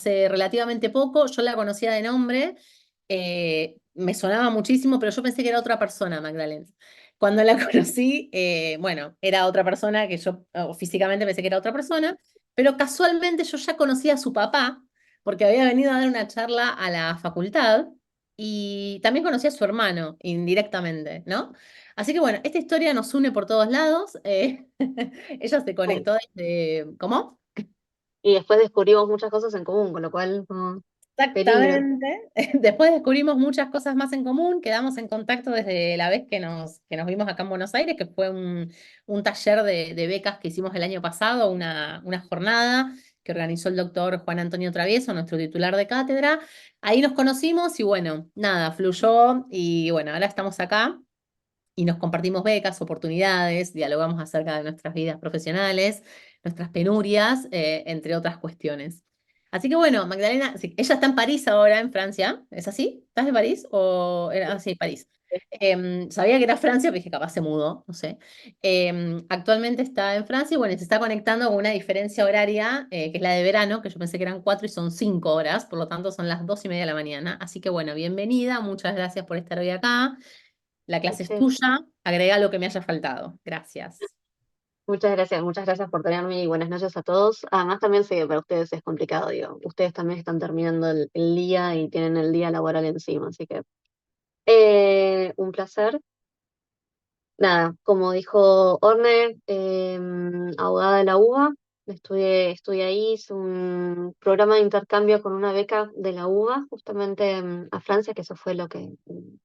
hace relativamente poco, yo la conocía de nombre, me sonaba muchísimo, pero yo pensé que era otra persona, Magdalena. Cuando la conocí, bueno, era otra persona que yo físicamente pensé que era otra persona, pero casualmente yo ya conocía a su papá, porque había venido a dar una charla a la facultad y también conocía a su hermano indirectamente, ¿no? Así que bueno, esta historia nos une por todos lados. Ella se Sí. conectó desde... ¿Cómo? Y después descubrimos muchas cosas en común, con lo cual, peligro. Exactamente. Después descubrimos muchas cosas más en común, quedamos en contacto desde la vez que nos vimos acá en Buenos Aires, que fue un taller de becas que hicimos el año pasado, una jornada que organizó el doctor Juan Antonio Travieso, nuestro titular de cátedra. Ahí nos conocimos y bueno, nada, fluyó y bueno, ahora estamos acá y nos compartimos becas, oportunidades, dialogamos acerca de nuestras vidas profesionales, nuestras penurias, entre otras cuestiones. Así que bueno, Magdalena, sí, ella está en París ahora, en Francia, ¿es así? ¿Estás de París? ¿O era sí, París? Sabía que era Francia, pero dije, capaz se mudó, no sé. Actualmente está en Francia y bueno, se está conectando con una diferencia horaria, que es la de verano, que yo pensé que eran 4 y son 5 horas, por lo tanto son las 2:30 de la mañana. Así que bueno, bienvenida, muchas gracias por estar hoy acá. La clase es Sí. tuya, agrega lo que me haya faltado. Gracias. Muchas gracias por tenerme y buenas noches a todos. Además, también sé que para ustedes es complicado, digo. Ustedes también están terminando el día y tienen el día laboral encima, así que un placer. Nada, como dijo Orne, abogada de la UBA, estudié ahí, hice un programa de intercambio con una beca de la UBA, justamente a Francia, que eso fue lo que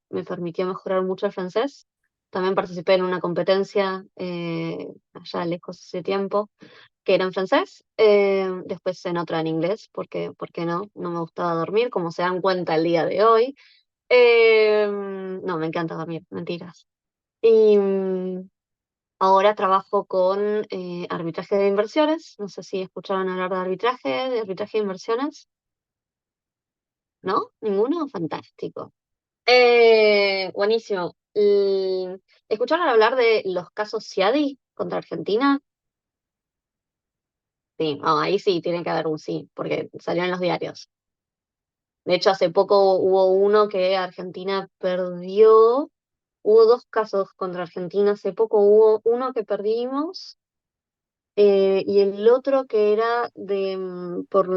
me permitió mejorar mucho el francés. También participé en una competencia allá lejos ese tiempo, que era en francés, después en otra en inglés, porque, ¿por qué no? No me gustaba dormir, como se dan cuenta el día de hoy. No, me encanta dormir, mentiras. Y ahora trabajo con arbitraje de inversiones. No sé si escucharon hablar de arbitraje de inversiones. ¿No? ¿Ninguno? Fantástico. Buenísimo. ¿Escucharon hablar de los casos Ciadi contra Argentina? Sí, ahí sí, tiene que haber un sí, porque salió en los diarios. De hecho, hace poco hubo uno que Argentina perdió. Hubo dos casos contra Argentina. Hace poco hubo uno que perdimos. Y el otro que era de por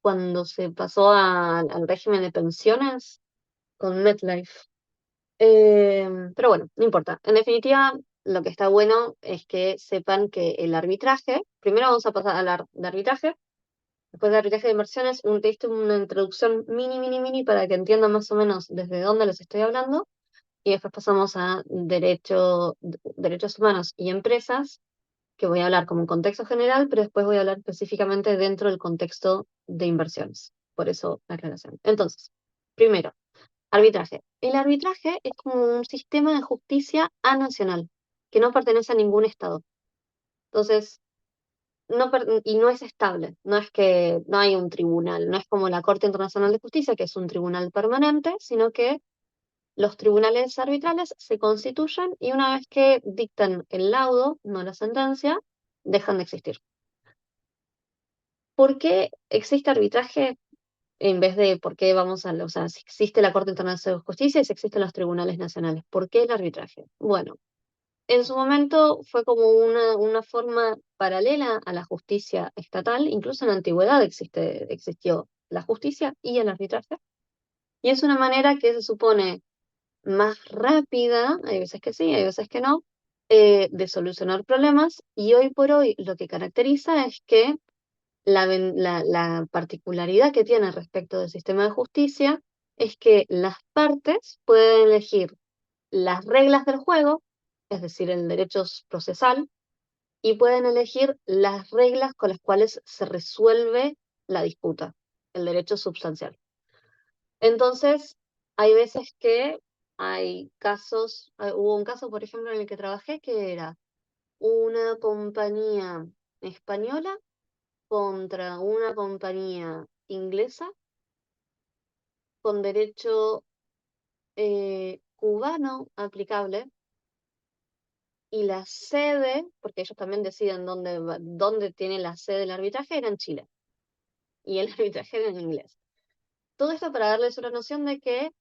cuando se pasó al régimen de pensiones con MetLife. Pero bueno, no importa. En definitiva, lo que está bueno es que sepan que el arbitraje, primero vamos a pasar a hablar de arbitraje, después de arbitraje de inversiones, te diste una introducción mini para que entiendan más o menos desde dónde les estoy hablando, y después pasamos a derechos humanos y empresas, que voy a hablar como un contexto general, pero después voy a hablar específicamente dentro del contexto de inversiones. Por eso la aclaración. Entonces, primero, arbitraje. El arbitraje es como un sistema de justicia anacional que no pertenece a ningún estado. Entonces, y no es estable. No es que no hay un tribunal, no es como la Corte Internacional de Justicia, que es un tribunal permanente, sino que los tribunales arbitrales se constituyen y una vez que dictan el laudo, no la sentencia, dejan de existir. ¿Por qué existe arbitraje en vez de por qué vamos a, o sea, si existe la Corte Internacional de Justicia y si existen los tribunales nacionales? ¿Por qué el arbitraje? Bueno, en su momento fue como una forma paralela a la justicia estatal, incluso en la antigüedad existió la justicia y el arbitraje, y es una manera que se supone más rápida, hay veces que sí, hay veces que no, de solucionar problemas, y hoy por hoy lo que caracteriza es que la particularidad que tiene respecto del sistema de justicia es que las partes pueden elegir las reglas del juego, es decir, el derecho procesal, y pueden elegir las reglas con las cuales se resuelve la disputa, el derecho sustancial. Entonces, hay veces que hay casos, hubo un caso, por ejemplo, en el que trabajé que era una compañía española contra una compañía inglesa con derecho cubano aplicable, y la sede, porque ellos también deciden dónde tiene la sede el arbitraje, era en Chile, y el arbitraje era en inglés. Todo esto para darles una noción de que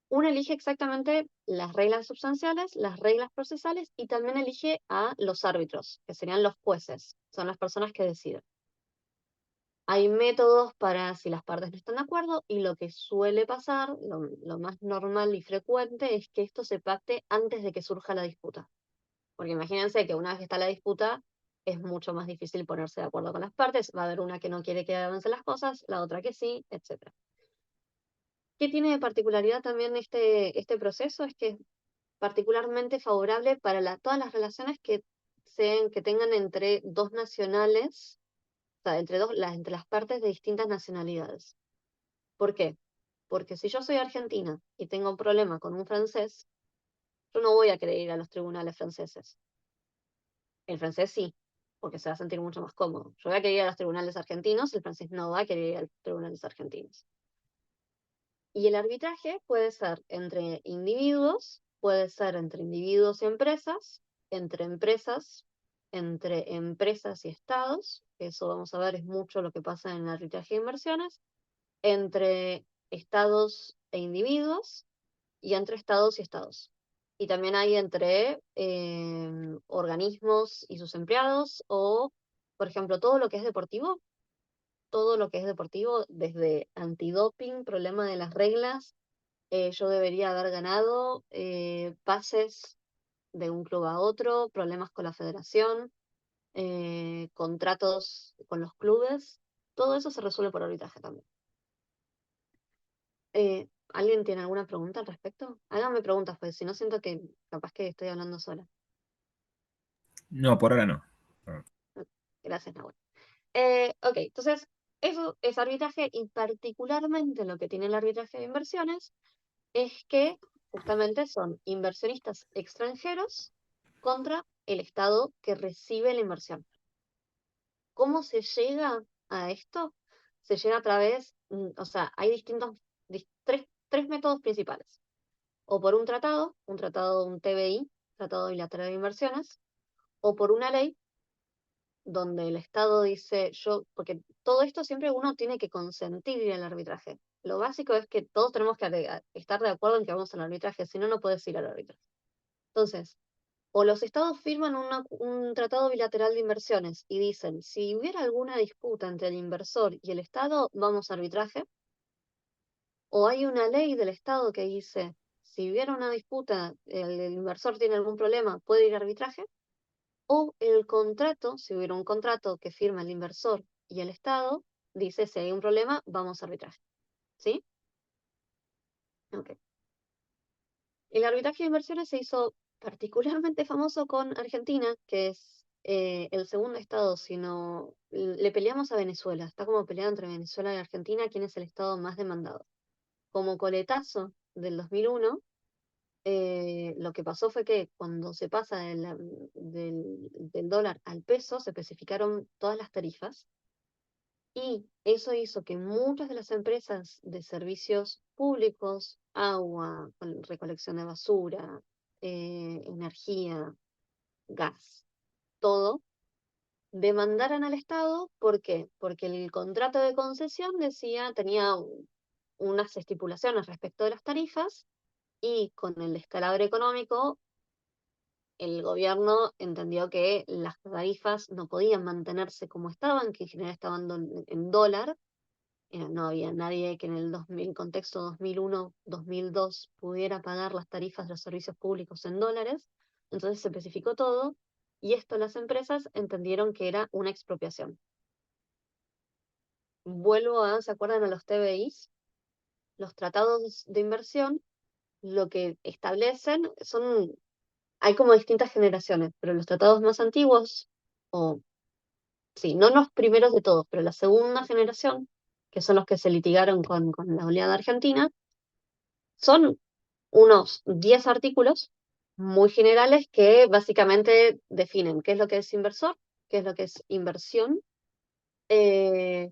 uno elige exactamente las reglas sustanciales, las reglas procesales, y también elige a los árbitros, que serían los jueces, son las personas que deciden. Hay métodos para si las partes no están de acuerdo, y lo que suele pasar, lo más normal y frecuente, es que esto se pacte antes de que surja la disputa. Porque imagínense que una vez que está la disputa, es mucho más difícil ponerse de acuerdo con las partes. Va a haber una que no quiere que avancen las cosas, la otra que sí, etc. ¿Qué tiene de particularidad también este proceso? Es que es particularmente favorable para todas las relaciones que tengan entre dos nacionales, o sea, entre las partes de distintas nacionalidades. ¿Por qué? Porque si yo soy argentina y tengo un problema con un francés, yo no voy a querer ir a los tribunales franceses. El francés sí, porque se va a sentir mucho más cómodo. Yo voy a querer ir a los tribunales argentinos, el francés no va a querer ir a los tribunales argentinos. Y el arbitraje puede ser entre individuos, puede ser entre empresas, entre empresas y estados, que eso vamos a ver es mucho lo que pasa en el arbitraje de inversiones, entre estados e individuos y entre estados y estados. Y también hay entre organismos y sus empleados o, por ejemplo, todo lo que es deportivo, desde antidoping, problema de las reglas, yo debería haber ganado, pases de un club a otro, problemas con la federación, contratos con los clubes, todo eso se resuelve por arbitraje también. ¿Alguien tiene alguna pregunta al respecto? Háganme preguntas, pues si no siento que capaz que estoy hablando sola. No, por ahora no. Gracias, Nahuel. Ok, entonces, eso es arbitraje y particularmente lo que tiene el arbitraje de inversiones es que justamente son inversionistas extranjeros contra el Estado que recibe la inversión. ¿Cómo se llega a esto? Se llega a través, o sea, hay tres métodos principales. O por un TBI, Tratado Bilateral de Inversiones, o por una ley donde el Estado dice, porque todo esto siempre uno tiene que consentir ir al arbitraje. Lo básico es que todos tenemos que estar de acuerdo en que vamos al arbitraje, si no, no puedes ir al arbitraje. Entonces, o los estados firman un tratado bilateral de inversiones y dicen, si hubiera alguna disputa entre el inversor y el Estado, vamos a arbitraje. O hay una ley del Estado que dice, si hubiera una disputa, el inversor tiene algún problema, puede ir a arbitraje. O el contrato, si hubiera un contrato que firma el inversor y el Estado, dice, si hay un problema, vamos a arbitraje. ¿Sí? Ok. El arbitraje de inversiones se hizo particularmente famoso con Argentina, que es el segundo estado, sino le peleamos a Venezuela. Está como peleada entre Venezuela y Argentina, quién es el estado más demandado. Como coletazo del 2001, lo que pasó fue que cuando se pasa del dólar al peso, se especificaron todas las tarifas y eso hizo que muchas de las empresas de servicios públicos, agua, recolección de basura, energía, gas, todo, demandaran al Estado. ¿Por qué? Porque el contrato de concesión tenía unas estipulaciones respecto de las tarifas y con el descalabro económico, el gobierno entendió que las tarifas no podían mantenerse como estaban, que en general estaban en dólar. No había nadie que en el contexto 2001-2002 pudiera pagar las tarifas de los servicios públicos en dólares. Entonces se especificó todo y esto las empresas entendieron que era una expropiación. ¿Se acuerdan a los TBIs? Los tratados de inversión, lo que establecen hay como distintas generaciones, pero los tratados más antiguos, o sí, no los primeros de todos, pero la segunda generación, que son los que se litigaron con la oleada argentina, son unos 10 artículos muy generales que básicamente definen qué es lo que es inversor, qué es lo que es inversión. Eh,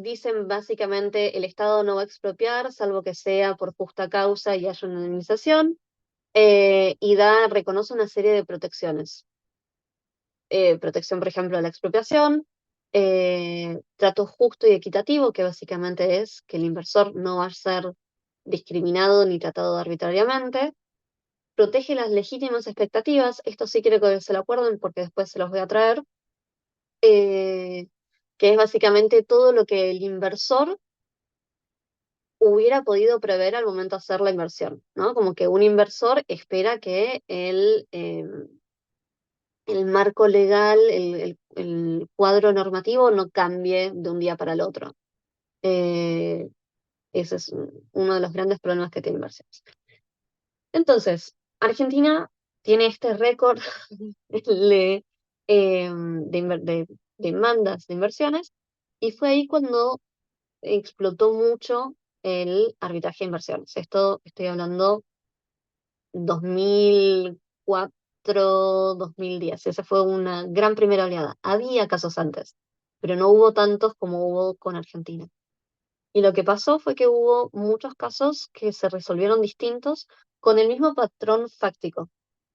Dicen básicamente el Estado no va a expropiar salvo que sea por justa causa y haya una indemnización. y reconoce una serie de protecciones. Protección, por ejemplo, a la expropiación, trato justo y equitativo, que básicamente es que el inversor no va a ser discriminado ni tratado arbitrariamente, protege las legítimas expectativas, esto sí quiero que se lo acuerden porque después se los voy a traer, eh, que es básicamente todo lo que el inversor hubiera podido prever al momento de hacer la inversión, ¿no? Como que un inversor espera que el marco legal, el cuadro normativo no cambie de un día para el otro. Eh, Ese es uno de los grandes problemas que tiene inversiones. Entonces, Argentina tiene este récord de, de demandas de inversiones y fue ahí cuando explotó mucho el arbitraje de inversiones. Esto estoy hablando 2004, 2010. Esa fue una gran primera oleada. Había casos antes, pero no hubo tantos como hubo con Argentina. Y lo que pasó fue que hubo muchos casos que se resolvieron distintos con el mismo patrón fáctico,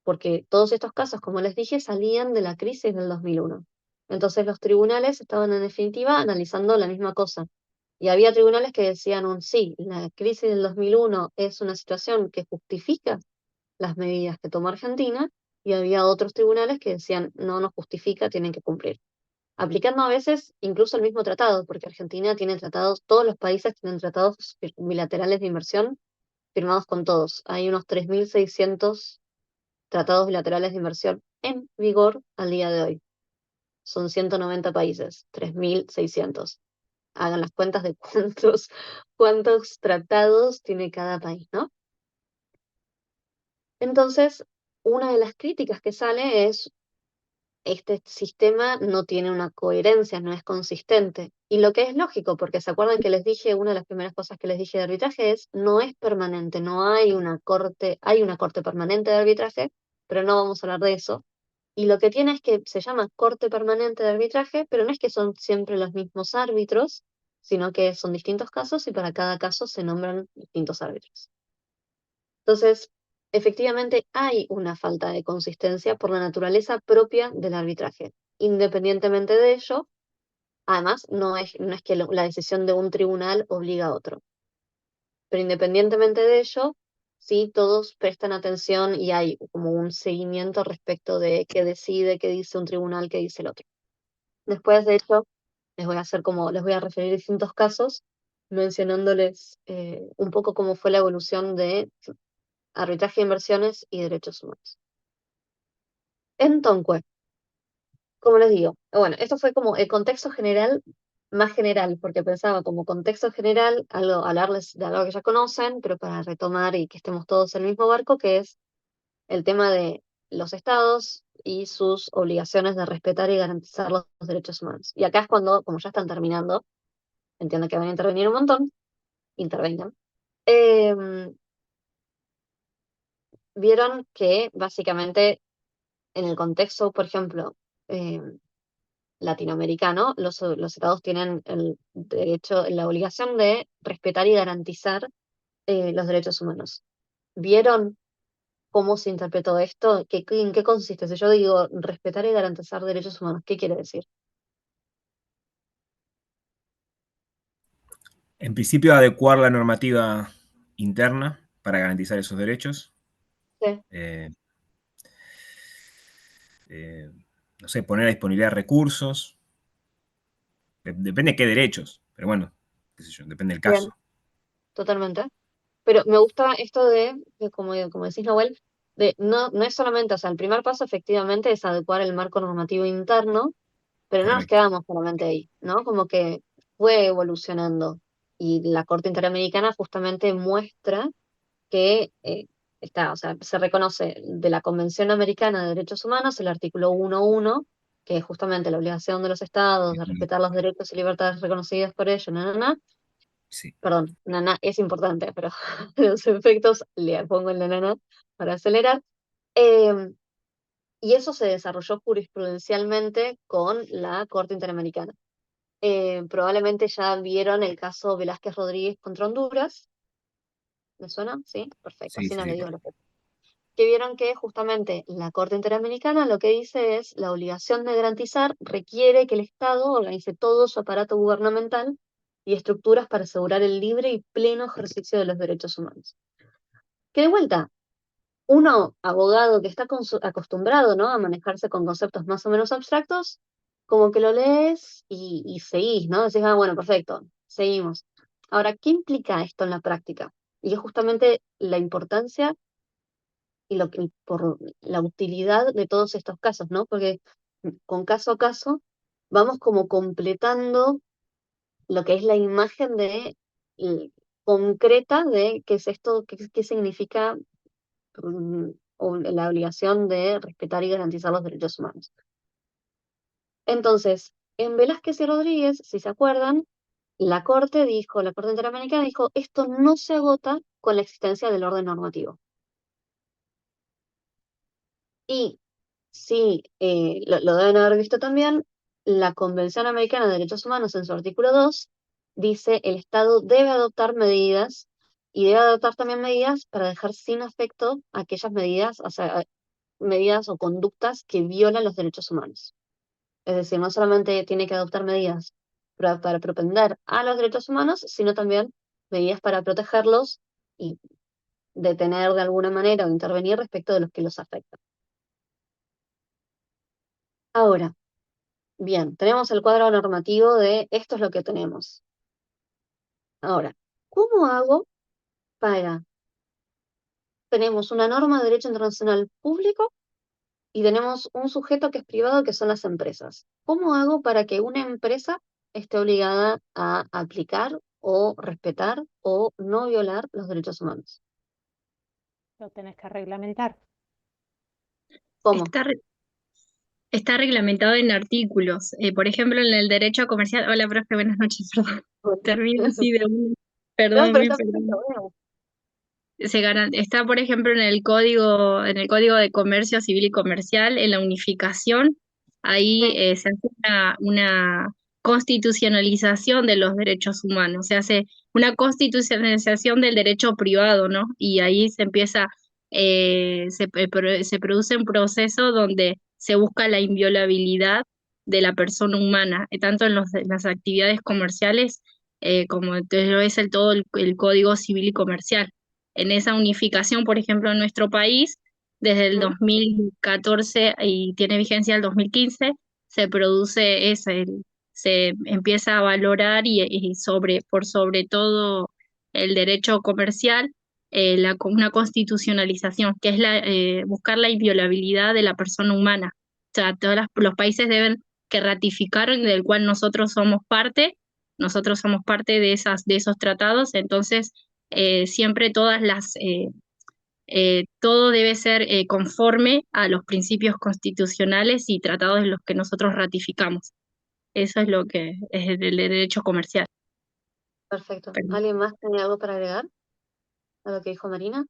porque todos estos casos, como les dije, salían de la crisis del 2001. Entonces los tribunales estaban en definitiva analizando la misma cosa. Y había tribunales que decían un sí, la crisis del 2001 es una situación que justifica las medidas que tomó Argentina, y había otros tribunales que decían no nos justifica, tienen que cumplir aplicando a veces incluso el mismo tratado, porque Argentina tiene tratados, todos los países tienen tratados bilaterales de inversión firmados con todos. Hay unos 3.600 tratados bilaterales de inversión en vigor al día de hoy. Son 190 países, 3.600. Hagan las cuentas de cuántos tratados tiene cada país, ¿no? Entonces, una de las críticas que sale es este sistema no tiene una coherencia, no es consistente. Y lo que es lógico, porque se acuerdan que les dije, una de las primeras cosas que les dije de arbitraje es, no es permanente, no hay una corte permanente de arbitraje, pero no vamos a hablar de eso. Y lo que tiene es que se llama corte permanente de arbitraje, pero no es que son siempre los mismos árbitros, sino que son distintos casos y para cada caso se nombran distintos árbitros. Entonces, efectivamente hay una falta de consistencia por la naturaleza propia del arbitraje. Independientemente de ello, además, no es que la decisión de un tribunal obliga a otro. Pero independientemente de ello, sí todos prestan atención y hay como un seguimiento respecto de qué decide, qué dice un tribunal, qué dice el otro. Después, de hecho, les voy a referir distintos casos, mencionándoles un poco cómo fue la evolución de arbitraje de inversiones y derechos humanos. En Tonqué, como les digo, bueno, esto fue como el contexto general, más general, porque pensaba como contexto general, hablarles de algo que ya conocen, pero para retomar y que estemos todos en el mismo barco, que es el tema de los estados y sus obligaciones de respetar y garantizar los derechos humanos. Y acá es cuando, como ya están terminando, entiendo que van a intervenir un montón, intervengan. Em, Vieron que básicamente en el contexto, por ejemplo, latinoamericano, los estados tienen el derecho, la obligación de respetar y garantizar los derechos humanos. ¿Vieron cómo se interpretó esto? ¿En qué consiste? Si yo digo respetar y garantizar derechos humanos, ¿qué quiere decir? En principio, adecuar la normativa interna para garantizar esos derechos. Sí, Eh, eh, no sé, poner a disponibilidad recursos. Depende de qué derechos, pero bueno, qué sé yo, depende del bien, caso. totalmente. Pero me gusta esto como decís, Noel, de no es solamente, o sea, el primer paso efectivamente es adecuar el marco normativo interno, pero no nos Correcto. quedamos solamente ahí, ¿no? Como que fue evolucionando. Y la Corte Interamericana justamente muestra que o sea, se reconoce de la Convención Americana de Derechos Humanos el artículo 1.1, que es justamente la obligación de los estados de respetar los derechos y libertades reconocidos por ellos, Sí. perdón, es importante, pero los efectos le pongo en la nana para acelerar. Eh, y eso se desarrolló jurisprudencialmente con la Corte Interamericana. Probablemente ya vieron el caso Velázquez Rodríguez contra Honduras. ¿Me suena? Sí, perfecto. Sí, Así sí, no le sí, digo lo que. que vieron que justamente la Corte Interamericana lo que dice es la obligación de garantizar requiere que el Estado organice todo su aparato gubernamental y estructuras para asegurar el libre y pleno ejercicio de los derechos humanos. Que de vuelta, uno, abogado que está acostumbrado, ¿no?, a manejarse con conceptos más o menos abstractos, como que lo lees y seguís, ¿no? Decís, ah, bueno, perfecto, seguimos. Ahora, ¿qué implica esto en la práctica? Y es justamente la importancia y por la utilidad de todos estos casos, ¿no? Porque con caso a caso vamos como completando lo que es la imagen eh, concreta de qué es esto, qué significa o la obligación de respetar y garantizar los derechos humanos. Entonces, en Velázquez y Rodríguez, si se acuerdan, la Corte Interamericana dijo, esto no se agota con la existencia del orden normativo. Y sí, lo deben haber visto también, la Convención Americana de Derechos Humanos en su artículo 2 dice el Estado debe adoptar medidas y debe adoptar también medidas para dejar sin efecto aquellas medidas, o sea, medidas o conductas que violan los derechos humanos. Es decir, no solamente tiene que adoptar medidas para propender a los derechos humanos, sino también medidas para protegerlos y detener de alguna manera o intervenir respecto de los que los afectan. Ahora, bien, tenemos el cuadro normativo de esto es lo que tenemos. Ahora, ¿cómo hago para... Tenemos una norma de derecho internacional público y tenemos un sujeto que es privado, que son las empresas. ¿Cómo hago para que una empresa esté obligada a aplicar o respetar o no violar los derechos humanos? Lo tenés que reglamentar. ¿Cómo? Está reglamentado en artículos. Por ejemplo, en el derecho comercial. Hola, profe, buenas noches, perdón. Termino así de una. No, pero Perdón, está perdón. perfecto, bueno. Está, por ejemplo, en el Código de Comercio Civil y Comercial, en la unificación, ahí Sí, se hace una constitucionalización de los derechos humanos, se hace una constitucionalización del derecho privado, ¿no? Y ahí se produce un proceso donde se busca la inviolabilidad de la persona humana, tanto en las actividades comerciales como lo es todo el Código Civil y Comercial. En esa unificación, por ejemplo, en nuestro país, desde el ¿mm? 2014 y tiene vigencia el 2015, se produce se empieza a valorar por sobre todo el derecho comercial, una constitucionalización, que es buscar la inviolabilidad de la persona humana. O sea, los países deben que ratificar, del cual nosotros somos parte de esos tratados, entonces siempre todo debe ser conforme a los principios constitucionales y tratados en los que nosotros ratificamos. Eso es lo que es el derecho comercial. Perfecto. Perdón. ¿Alguien más tiene algo para agregar a lo que dijo Marina?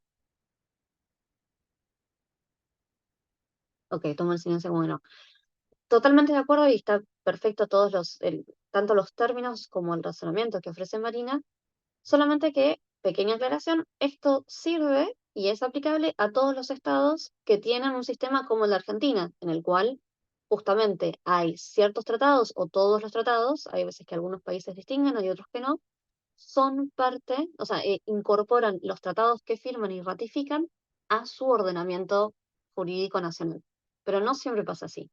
Ok, tomo el silencio como no. Totalmente de acuerdo y está perfecto tanto los términos como el razonamiento que ofrece Marina. Solamente que, pequeña aclaración, esto sirve y es aplicable a todos los estados que tienen un sistema como el de Argentina, en el cual justamente hay ciertos tratados o todos los tratados, hay veces que algunos países distinguen, hay otros que no, son parte, o sea, incorporan los tratados que firman y ratifican a su ordenamiento jurídico nacional. Pero no siempre pasa así.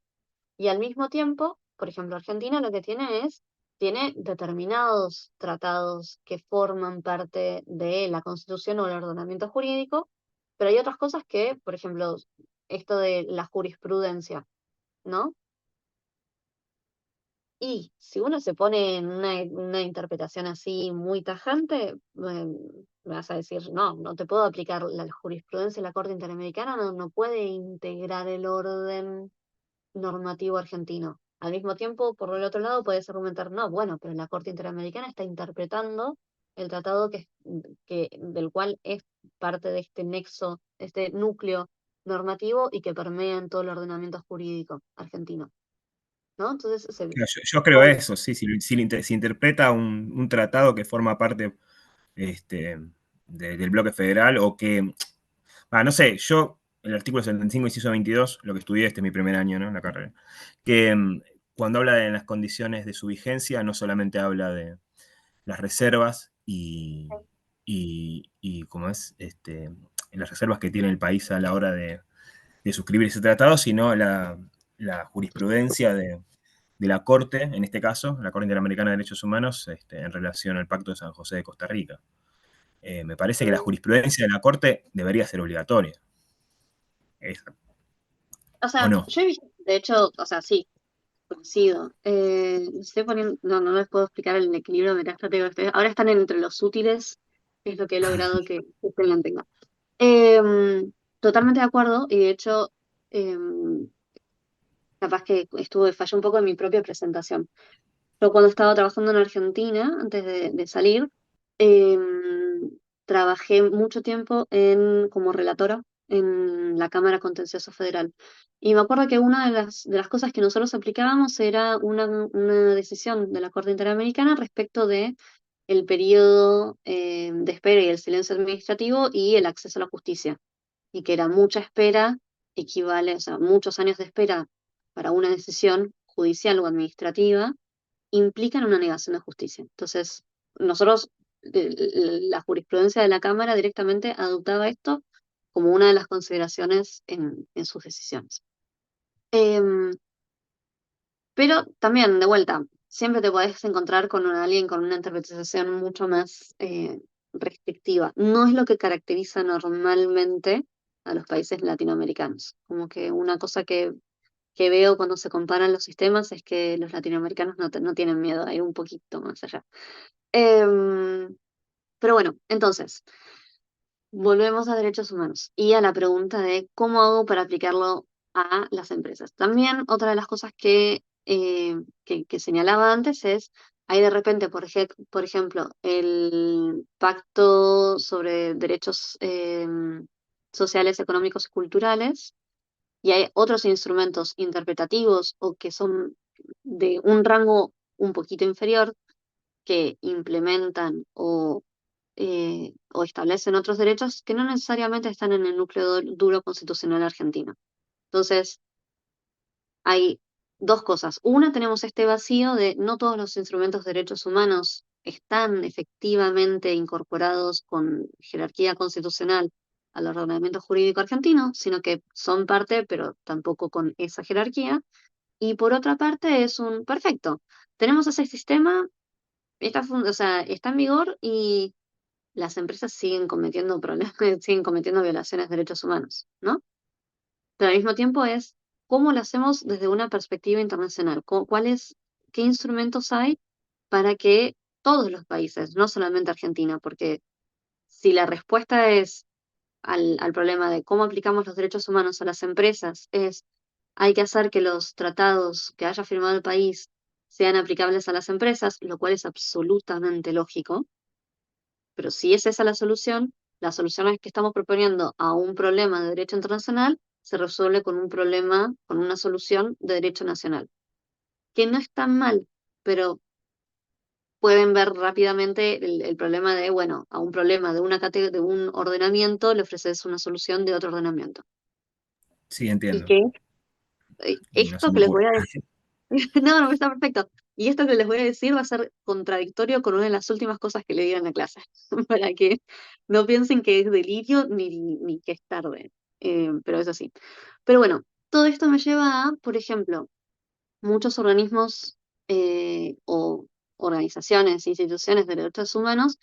Y al mismo tiempo, por ejemplo, Argentina lo que tiene determinados tratados que forman parte de la Constitución o el ordenamiento jurídico, pero hay otras cosas que, por ejemplo, esto de la jurisprudencia, ¿no? Y si uno se pone en una interpretación así muy tajante, me vas a decir, no, no te puedo aplicar la jurisprudencia de la Corte Interamericana, no puede integrar el orden normativo argentino. Al mismo tiempo, por el otro lado, puedes argumentar, no, bueno, pero la Corte Interamericana está interpretando el tratado del cual es parte de este nexo, este núcleo normativo y que permea en todo el ordenamiento jurídico argentino, ¿no? Entonces, Claro, yo creo eso, sí, si interpreta un tratado que forma parte del bloque federal o que, no sé, yo el artículo 75, inciso 22, lo que estudié, este es mi primer año, ¿no? En la carrera, que cuando habla de las condiciones de su vigencia, no solamente habla de las reservas y ¿cómo es? Las reservas que tiene el país a la hora de suscribir ese tratado, sino la jurisprudencia de la Corte, en este caso, la Corte Interamericana de Derechos Humanos, en relación al Pacto de San José de Costa Rica. Me parece que la jurisprudencia de la Corte debería ser obligatoria. O ¿O sea, no? yo he visto, de hecho, o sea, sí, coincido. Estoy poniendo, no les puedo explicar el equilibrio de la estrategia. Ahora están entre los útiles, es lo que he logrado que se mantenga. Totalmente de acuerdo, y de hecho, em, capaz que fallé un poco en mi propia presentación. Yo cuando estaba trabajando en Argentina, antes de salir, em, trabajé mucho tiempo como relatora en la Cámara Contencioso Federal. Y me acuerdo que una de las cosas que nosotros aplicábamos era una decisión de la Corte Interamericana respecto de el periodo de espera y el silencio administrativo y el acceso a la justicia. Y que era mucha espera, equivale, o sea, muchos años de espera para una decisión judicial o administrativa implican una negación de justicia. Entonces, nosotros, la jurisprudencia de la Cámara directamente adoptaba esto como una de las consideraciones en sus decisiones. Em, pero también, de vuelta, siempre te podés encontrar con alguien con una interpretación mucho más restrictiva. No es lo que caracteriza normalmente a los países latinoamericanos. Como que una cosa que veo cuando se comparan los sistemas es que los latinoamericanos no tienen miedo, hay un poquito más allá. Em, pero bueno, entonces, volvemos a derechos humanos y a la pregunta de cómo hago para aplicarlo a las empresas. También otra de las cosas que señalaba antes es, hay de repente, por ejemplo, el Pacto sobre Derechos Sociales, Económicos y Culturales, y hay otros instrumentos interpretativos o que son de un rango un poquito inferior que implementan o establecen otros derechos que no necesariamente están en el núcleo duro constitucional argentino. Entonces, hay dos cosas. Una, tenemos este vacío de no todos los instrumentos de derechos humanos están efectivamente incorporados con jerarquía constitucional al ordenamiento jurídico argentino, sino que son parte, pero tampoco con esa jerarquía. Y por otra parte es un perfecto. Tenemos ese sistema, o sea, está en vigor y las empresas siguen cometiendo problemas, siguen cometiendo violaciones de derechos humanos, ¿no? Pero al mismo tiempo es cómo lo hacemos desde una perspectiva internacional, qué instrumentos hay para que todos los países, no solamente Argentina, porque si la respuesta es al problema de cómo aplicamos los derechos humanos a las empresas, hay que hacer que los tratados que haya firmado el país sean aplicables a las empresas, lo cual es absolutamente lógico, pero si es esa la solución es que estamos proponiendo a un problema de derecho internacional se resuelve con un problema, con una solución de derecho nacional, que no es tan mal, pero pueden ver rápidamente el problema de, bueno, a un problema de un ordenamiento le ofreces una solución de otro ordenamiento. Sí, Y entiendo. que Y no se esto me que les voy ocurre. a decir, no, no, está perfecto. Y esto que les voy a decir va a ser contradictorio con una de las últimas cosas que le di en la clase, para que no piensen que es delirio ni que es tarde, pero es así. Pero bueno, todo esto me lleva a, por ejemplo, muchos organismos o organizaciones, instituciones de derechos humanos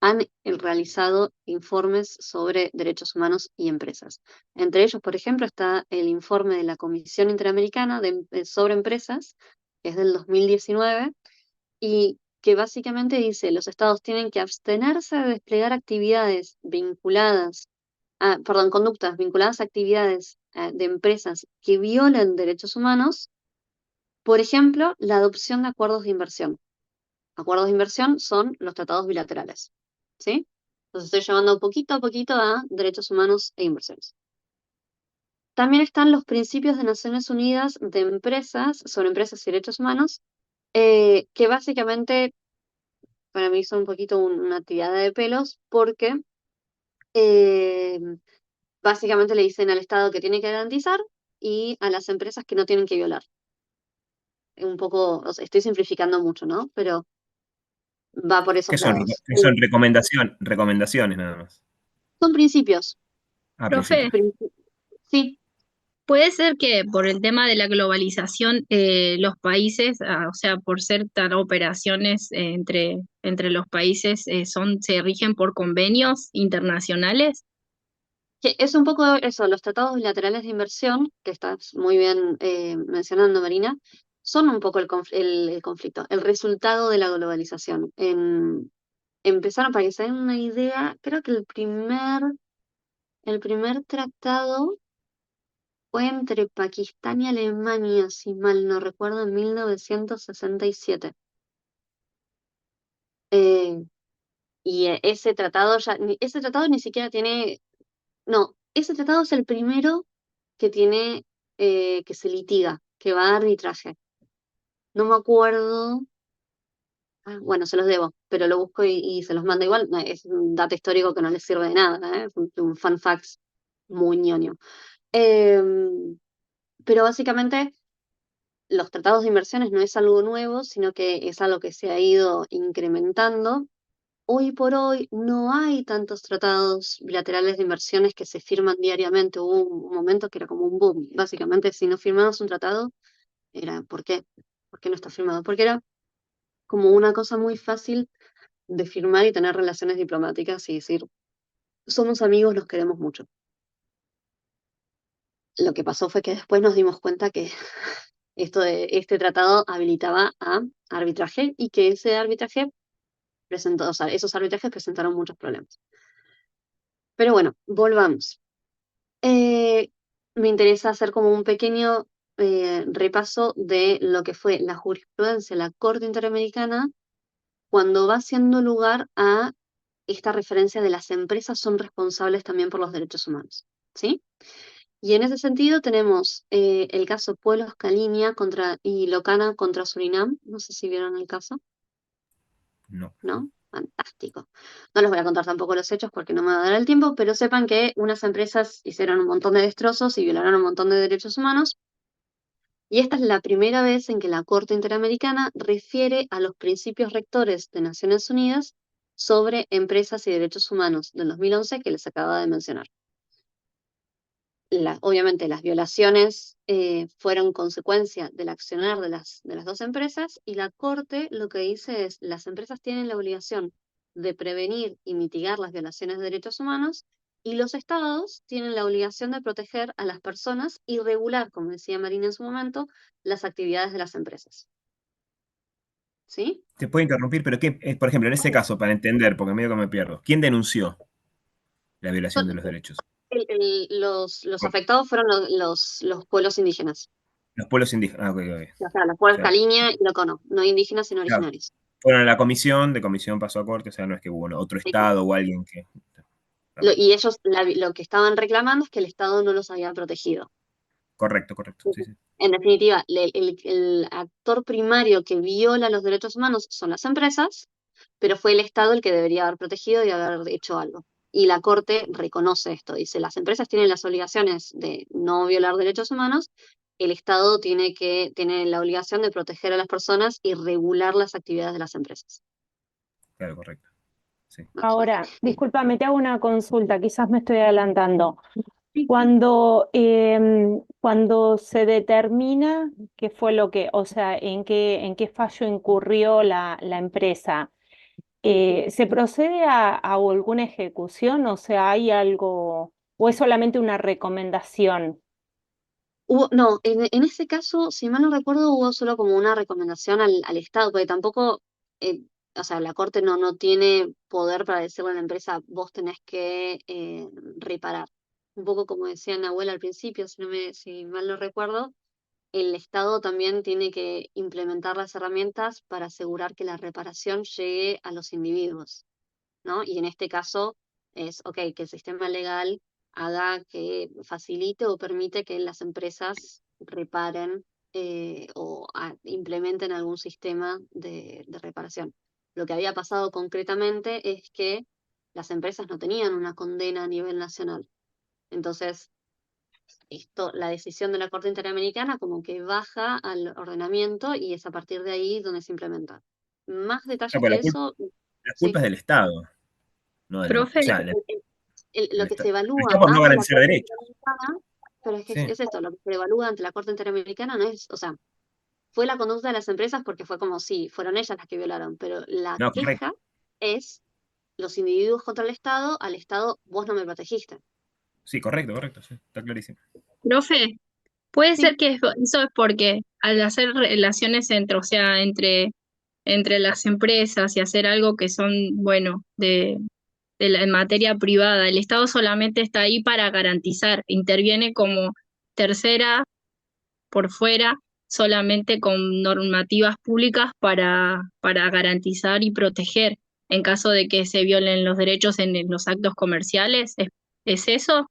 han realizado informes sobre derechos humanos y empresas. Entre ellos, por ejemplo, está el informe de la Comisión Interamericana sobre Empresas, que es del 2019, y que básicamente dice, los estados tienen que abstenerse de desplegar conductas vinculadas a actividades de empresas que violan derechos humanos, por ejemplo, la adopción de acuerdos de inversión. Acuerdos de inversión son los tratados bilaterales, ¿sí? Los estoy llevando poquito a poquito a derechos humanos e inversiones. También están los principios de Naciones Unidas de empresas, sobre empresas y derechos humanos, que básicamente para mí son un poquito una tirada de pelos, porque eh, básicamente le dicen al Estado que tiene que garantizar y a las empresas que no tienen que violar. Un poco, o sea, estoy simplificando mucho, ¿no? Pero va por ¿Qué esos son? lados. ¿Qué son recomendaciones nada más? Son principios. Ah, Profe, principios. Princi- Sí, puede ser que por el tema de la globalización, los países, o sea, por ser tan operaciones entre los países, se rigen por convenios internacionales. que es un poco eso, los tratados bilaterales de inversión, que estás muy bien mencionando, Marina, son un poco el conflicto, el resultado de la globalización. Empezaron, para que se den una idea, creo que el primer tratado fue entre Pakistán y Alemania, si mal no recuerdo, en 1967. Eh, ese tratado ni siquiera tiene, no, ese tratado es el primero que tiene, que se litiga, que va a arbitraje. No me acuerdo, bueno, se los debo, pero lo busco y se los mando igual. No, es un dato histórico que no les sirve de nada, ¿eh? Es un fun fact muy ñoño. Em, pero básicamente los tratados de inversiones no es algo nuevo, sino que es algo que se ha ido incrementando. Hoy por hoy no hay tantos tratados bilaterales de inversiones que se firman diariamente. Hubo un momento que era como un boom. Básicamente, si no firmabas un tratado, era ¿por qué? ¿Por qué no está firmado? Porque era como una cosa muy fácil de firmar y tener relaciones diplomáticas y decir, somos amigos, nos queremos mucho. Lo que pasó fue que después nos dimos cuenta que este tratado habilitaba a arbitraje y que ese arbitraje presentó, o sea, esos arbitrajes presentaron muchos problemas. Pero bueno, volvamos. Eh, Me interesa hacer como un pequeño repaso de lo que fue la jurisprudencia de la Corte Interamericana cuando va haciendo lugar a esta referencia de las empresas son responsables también por los derechos humanos, ¿sí? Y en ese sentido tenemos el caso Pueblos Calinia y Locana contra Surinam, no sé si vieron el caso. No. ¿No? Fantástico. No les voy a contar tampoco los hechos porque no me va a dar el tiempo, pero sepan que unas empresas hicieron un montón de destrozos y violaron un montón de derechos humanos. Y esta es la primera vez en que la Corte Interamericana refiere a los principios rectores de Naciones Unidas sobre empresas y derechos humanos del 2011 que les acababa de mencionar. Obviamente las violaciones fueron consecuencia del accionar de las dos empresas y la Corte lo que dice es las empresas tienen la obligación de prevenir y mitigar las violaciones de derechos humanos y los estados tienen la obligación de proteger a las personas y regular, como decía Marina en su momento, las actividades de las empresas. ¿Sí? Te puedo interrumpir, pero por ejemplo, en ese caso, para entender, porque medio que me pierdo, ¿quién denunció la violación de Son- los derechos? los Bueno, afectados fueron los pueblos indígenas, los pueblos indígenas. Ah, ok, ok. o sea, los pueblos O sea, Caliña y Locono, no indígenas sino claro, originarios. fueron a la comisión, de comisión pasó a corte, o sea, no es que hubo otro estado o alguien que. Ok. Y ellos lo que estaban reclamando es que el Estado no los había protegido. Correcto, correcto. Sí, sí. En definitiva, el actor primario que viola los derechos humanos son las empresas, pero fue el Estado el que debería haber protegido y haber hecho algo. Y la Corte reconoce esto, dice, las empresas tienen las obligaciones de no violar derechos humanos, el Estado tiene la obligación de proteger a las personas y regular las actividades de las empresas. Claro, correcto. Sí. No, Ahora, discúlpame, te hago una consulta, quizás me estoy adelantando. sí. Cuando se determina qué fue lo que, o sea, en qué fallo incurrió la empresa, ¿se procede a alguna ejecución? O sea, ¿hay algo, o es solamente una recomendación? No, en ese caso, si mal no recuerdo, hubo solo como una recomendación al Estado, porque tampoco, eh, o sea, la Corte no tiene poder para decirle a la empresa, vos tenés que reparar. Un poco como decía Nahuel al principio, si mal no recuerdo, el Estado también tiene que implementar las herramientas para asegurar que la reparación llegue a los individuos, ¿no? Y en este caso es, ok, que el sistema legal haga que facilite o permite que las empresas reparen implementen algún sistema de reparación. Lo que había pasado concretamente es que las empresas no tenían una condena a nivel nacional. Entonces, la decisión de la Corte Interamericana como que baja al ordenamiento y es a partir de ahí donde se implementa. Más Ah, detalles pues que eso, la culpa sí. es del Estado, no Profe, o sea, Lo que se el evalúa Estado por no ante la garantizar Corte derechos. Interamericana, pero es que Sí, es esto, lo que se evalúa ante la Corte Interamericana no es, o sea, fue la conducta de las empresas porque fue como sí, fueron ellas las que violaron, pero la no, correcto. queja es los individuos contra el Estado, al Estado vos no me protegiste. Sí, correcto, correcto, sí, está clarísimo. profe, puede Sí, ser que eso es porque al hacer relaciones entre, o sea, entre las empresas y hacer algo que son, bueno, en materia privada, el Estado solamente está ahí para garantizar, interviene como tercera por fuera, solamente con normativas públicas para garantizar y proteger en caso de que se violen los derechos en los actos comerciales. ¿Es eso?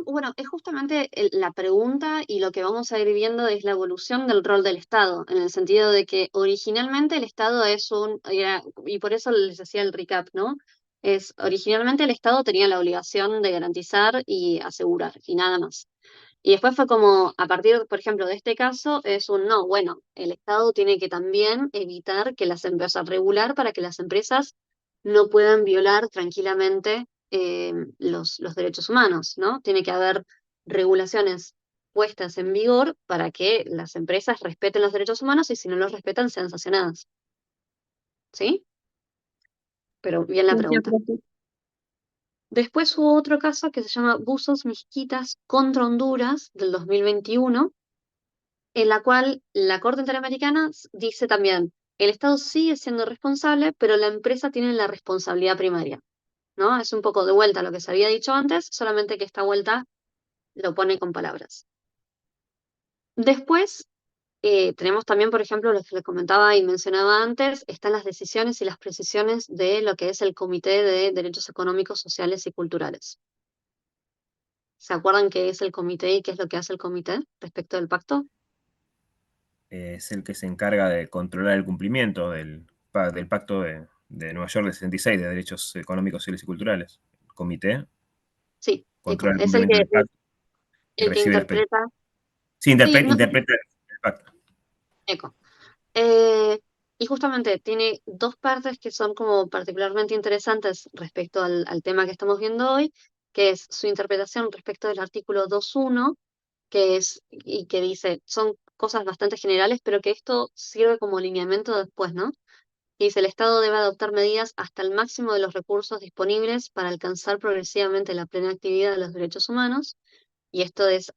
bueno, es justamente la pregunta y lo que vamos a ir viendo es la evolución del rol del Estado, en el sentido de que originalmente el Estado y por eso les hacía el recap, ¿no? Originalmente el Estado tenía la obligación de garantizar y asegurar, y nada más. Y después fue como, a partir, por ejemplo, de este caso, es un no, bueno, el Estado tiene que también evitar que las empresas, regular para que las empresas no puedan violar tranquilamente los derechos humanos, ¿no? Tiene que haber regulaciones puestas en vigor para que las empresas respeten los derechos humanos y si no los respetan sean sancionadas, ¿sí? Pero bien la Gracias, pregunta. profe. Después hubo otro caso que se llama Buzos Mezquitas contra Honduras del 2021 en la cual la Corte Interamericana dice también, el Estado sigue siendo responsable, pero la empresa tiene la responsabilidad primaria, ¿no? Es un poco de vuelta a lo que se había dicho antes, solamente que esta vuelta lo pone con palabras. Después, tenemos también, por ejemplo, lo que le comentaba y mencionaba antes, están las decisiones y las precisiones de lo que es el Comité de Derechos Económicos, Sociales y Culturales. ¿Se acuerdan qué es el comité y qué es lo que hace el comité respecto del pacto? Es el que se encarga de controlar el cumplimiento del Pacto de Nueva York del 66 de Derechos Económicos, Sociales y Culturales. El comité Sí, controla el es el cumplimiento del pacto y que recibe las peticiones. interpreta. Sí, Sí, no sé, interpreta el pacto. eco. Eh, y justamente tiene dos partes que son como particularmente interesantes respecto al tema que estamos viendo hoy, que es su interpretación respecto del artículo 2.1, y que dice, son cosas bastante generales, pero que esto sirve como lineamiento después, ¿no? Y dice, el Estado debe adoptar medidas hasta el máximo de los recursos disponibles para alcanzar progresivamente la plena actividad de los derechos humanos, y esto es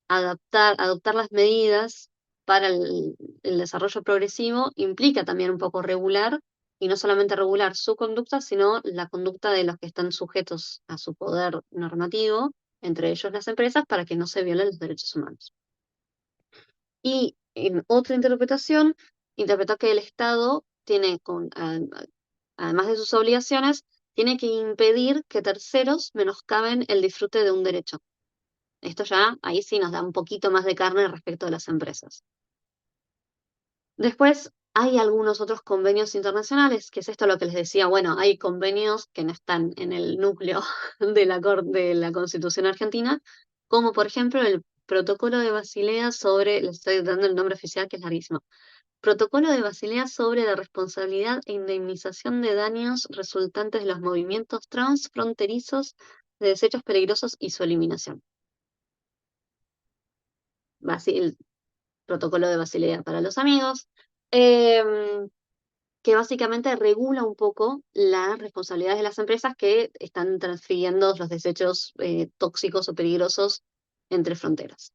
adoptar las medidas para el desarrollo progresivo implica también un poco regular, y no solamente regular su conducta, sino la conducta de los que están sujetos a su poder normativo, entre ellos las empresas, para que no se violen los derechos humanos. Y en otra interpretación, interpretó que el Estado tiene, además de sus obligaciones, tiene que impedir que terceros menoscaben el disfrute de un derecho. Esto ya, ahí sí nos da un poquito más de carne respecto de las empresas. Después hay algunos otros convenios internacionales, que es esto lo que les decía, bueno, hay convenios que no están en el núcleo de la Constitución argentina, como por ejemplo el Protocolo de Basilea sobre, les estoy dando el nombre oficial que es larguísimo, Protocolo de Basilea sobre la responsabilidad e indemnización de daños resultantes de los movimientos transfronterizos de desechos peligrosos y su eliminación. El Protocolo de Basilea para los amigos, em, que básicamente regula un poco las responsabilidades de las empresas que están transfiriendo los desechos tóxicos o peligrosos entre fronteras.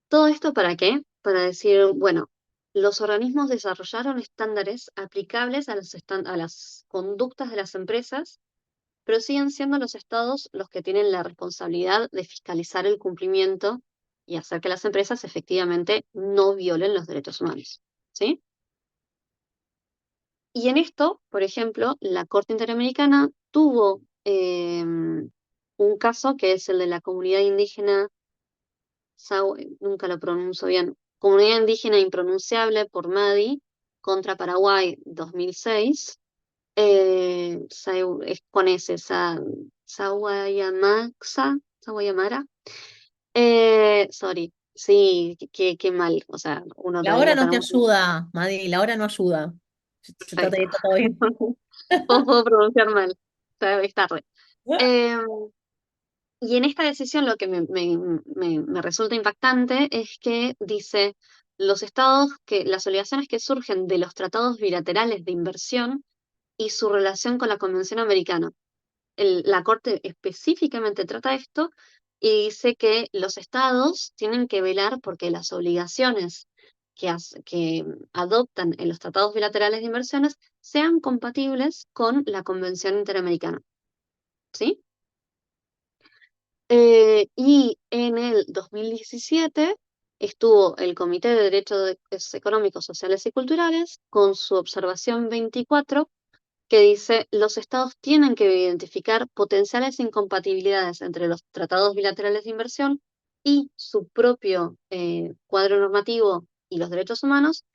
¿Todo esto para qué? Para decir, bueno, los organismos desarrollaron estándares aplicables a las conductas de las empresas, pero siguen siendo los estados los que tienen la responsabilidad de fiscalizar el cumplimiento y hacer que las empresas efectivamente no violen los derechos humanos. ¿Sí? Y en esto, por ejemplo, la Corte Interamericana tuvo un caso que es el de la comunidad indígena, nunca lo pronuncio bien, Comunidad Indígena Impronunciable por Madi contra Paraguay 2006, Es con ese, Sawayamara. Sorry, sí, qué mal, o sea, uno La todavía hora lo no te tenemos. ayuda, Madi, la hora no ayuda. Yo traté Perfecto. de todo bien. No puedo pronunciar mal, o sea, es tarde. Eh, y en esta decisión lo que me resulta impactante es que dice las obligaciones que surgen de los tratados bilaterales de inversión y su relación con la Convención Americana. La Corte específicamente trata esto y dice que los estados tienen que velar porque las obligaciones que adoptan en los tratados bilaterales de inversiones sean compatibles con la Convención Interamericana. ¿Sí? Y en el 2017 estuvo el Comité de Derechos Económicos, Sociales y Culturales con su observación 24 que dice, los estados tienen que identificar potenciales incompatibilidades entre los tratados bilaterales de inversión y su propio cuadro normativo y los derechos humanos,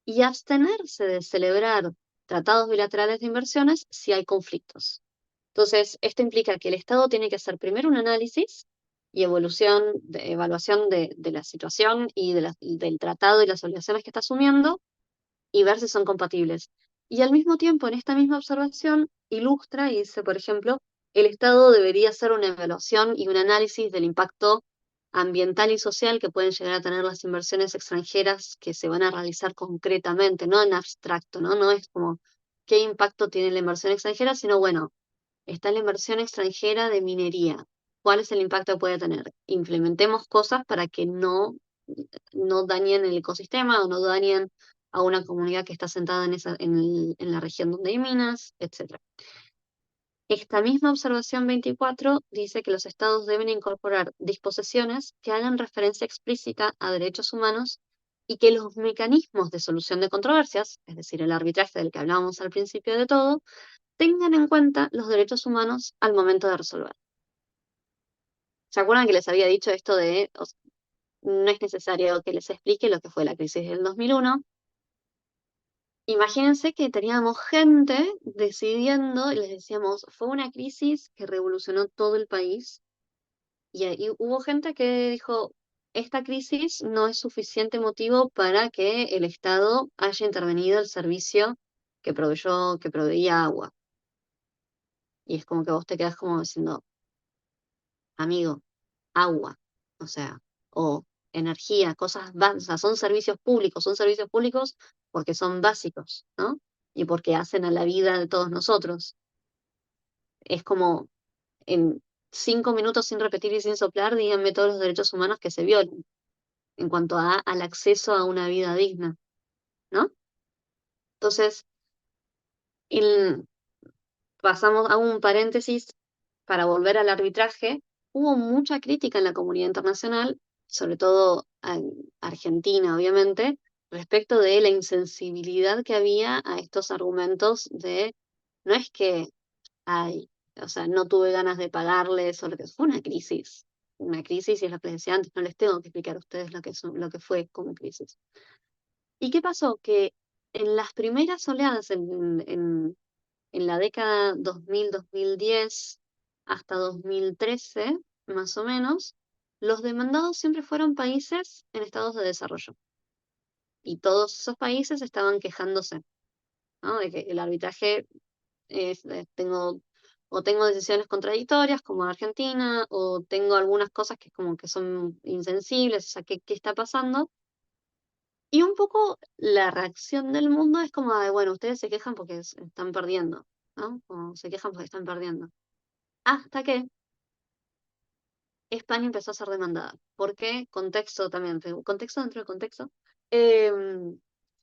y abstenerse de celebrar tratados bilaterales de inversiones si hay conflictos. Entonces, esto implica que el Estado tiene que hacer primero un análisis y evaluación de la situación y del tratado y las obligaciones que está asumiendo, y ver si son compatibles. Y al mismo tiempo, en esta misma observación, ilustra y dice, por ejemplo, el Estado debería hacer una evaluación y un análisis del impacto ambiental y social que pueden llegar a tener las inversiones extranjeras que se van a realizar concretamente, no en abstracto, ¿no? No es como qué impacto tiene la inversión extranjera, sino bueno, está la inversión extranjera de minería. ¿Cuál es el impacto que puede tener? Implementemos cosas para que no dañen el ecosistema o no dañen a una comunidad que está sentada en la región donde hay minas, etc. Esta misma observación 24 dice que los estados deben incorporar disposiciones que hagan referencia explícita a derechos humanos y que los mecanismos de solución de controversias, es decir, el arbitraje del que hablábamos al principio de todo, tengan en cuenta los derechos humanos al momento de resolver. ¿Se acuerdan que les había dicho esto de no es necesario que les explique lo que fue la crisis del 2001? Imagínense que teníamos gente decidiendo y les decíamos, fue una crisis que revolucionó todo el país y ahí hubo gente que dijo, esta crisis no es suficiente motivo para que el Estado haya intervenido el servicio que proveía agua. Y es como que vos te quedás como diciendo, amigo, agua, o sea, o energía, cosas básicas, son servicios públicos porque son básicos, ¿no? Y porque hacen a la vida de todos nosotros. Es como en 5 minutos sin repetir y sin soplar, díganme todos los derechos humanos que se violan en cuanto al acceso a una vida digna, ¿no? Entonces, el- pasamos a un paréntesis para volver al arbitraje. Hubo mucha crítica en la comunidad internacional, sobre todo en Argentina, obviamente, respecto de la insensibilidad que había a estos argumentos de, no es que ay, o sea, no tuve ganas de pagarles o lo que fue una crisis y es lo que les decía antes, no les tengo que explicar a ustedes lo que fue como crisis. ¿Y qué pasó? Que en las primeras oleadas, en la década 2000-2010 hasta 2013, más o menos, los demandados siempre fueron países en estados de desarrollo. Y todos esos países estaban quejándose, ¿no? De que el arbitraje tengo decisiones contradictorias como en Argentina, o tengo algunas cosas que como que son insensibles, o sea, ¿qué está pasando? Y un poco la reacción del mundo es como de, bueno, ustedes se quejan porque están perdiendo, ¿no? O se quejan porque están perdiendo. Hasta que España empezó a ser demandada. ¿Por qué? Contexto también, contexto dentro del contexto. Em,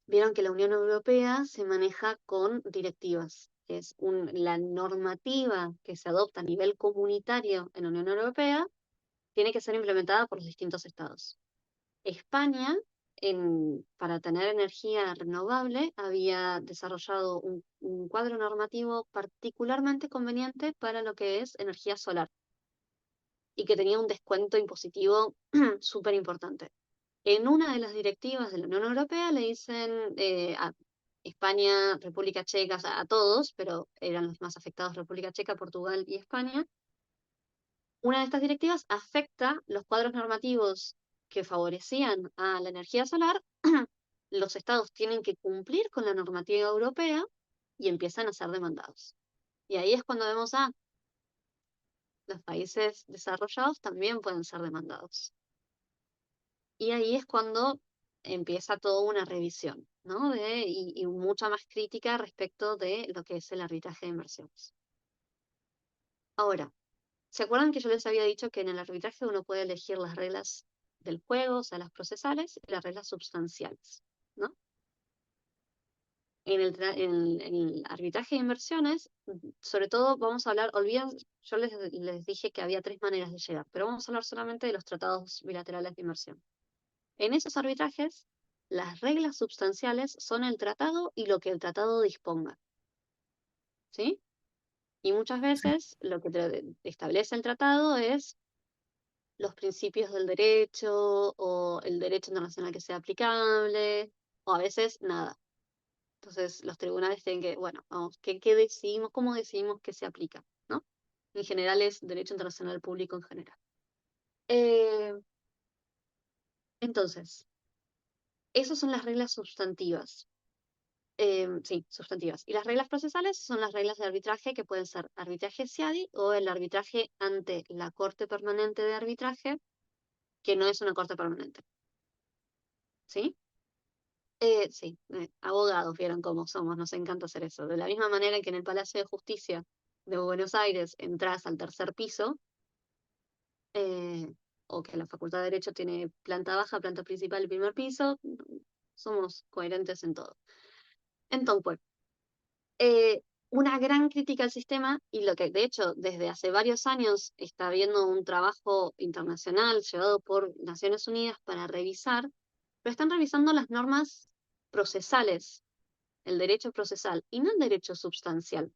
Vieron que la Unión Europea se maneja con directivas, que es la normativa que se adopta a nivel comunitario en la Unión Europea, tiene que ser implementada por los distintos estados. España, para tener energía renovable, había desarrollado un cuadro normativo particularmente conveniente para lo que es energía solar y que tenía un descuento impositivo súper importante. En una de las directivas de la Unión Europea le dicen, España, República Checa, o sea, a todos, pero eran los más afectados República Checa, Portugal y España. Una de estas directivas afecta los cuadros normativos que favorecían a la energía solar. Los estados tienen que cumplir con la normativa europea y empiezan a ser demandados. Y ahí es cuando vemos, los países desarrollados también pueden ser demandados. Y ahí es cuando empieza toda una revisión, ¿no? Y mucha más crítica respecto de lo que es el arbitraje de inversiones. Ahora, ¿se acuerdan que yo les había dicho que en el arbitraje uno puede elegir las reglas del juego, o sea, las procesales, y las reglas substanciales, ¿no? En el arbitraje de inversiones, sobre todo vamos a hablar, olviden, yo les dije que había 3 maneras de llegar, pero vamos a hablar solamente de los tratados bilaterales de inversión. En esos arbitrajes, las reglas substanciales son el tratado y lo que el tratado disponga, ¿sí? Y muchas Sí. veces lo que establece el tratado es los principios del derecho o el derecho internacional que sea aplicable, o a veces nada. Entonces los tribunales tienen que, bueno, vamos, ¿qué decidimos? ¿Cómo decidimos que se aplica? ¿No? En general es derecho internacional público en general. Eh, entonces, esas son las reglas sustantivas. Sí, sustantivas. Y las reglas procesales son las reglas de arbitraje que pueden ser arbitraje SIADI o el arbitraje ante la Corte Permanente de Arbitraje, que no es una corte permanente. ¿Sí? Sí, abogados, vieron cómo somos, nos encanta hacer eso. De la misma manera en que en el Palacio de Justicia de Buenos Aires entras al tercer piso, o que la Facultad de Derecho tiene planta baja, planta principal y primer piso, somos coherentes en todo. Entonces, eh, una gran crítica al sistema, y lo que de hecho desde hace varios años está habiendo un trabajo internacional llevado por Naciones Unidas para revisar, pero están revisando las normas procesales, el derecho procesal y no el derecho substancial,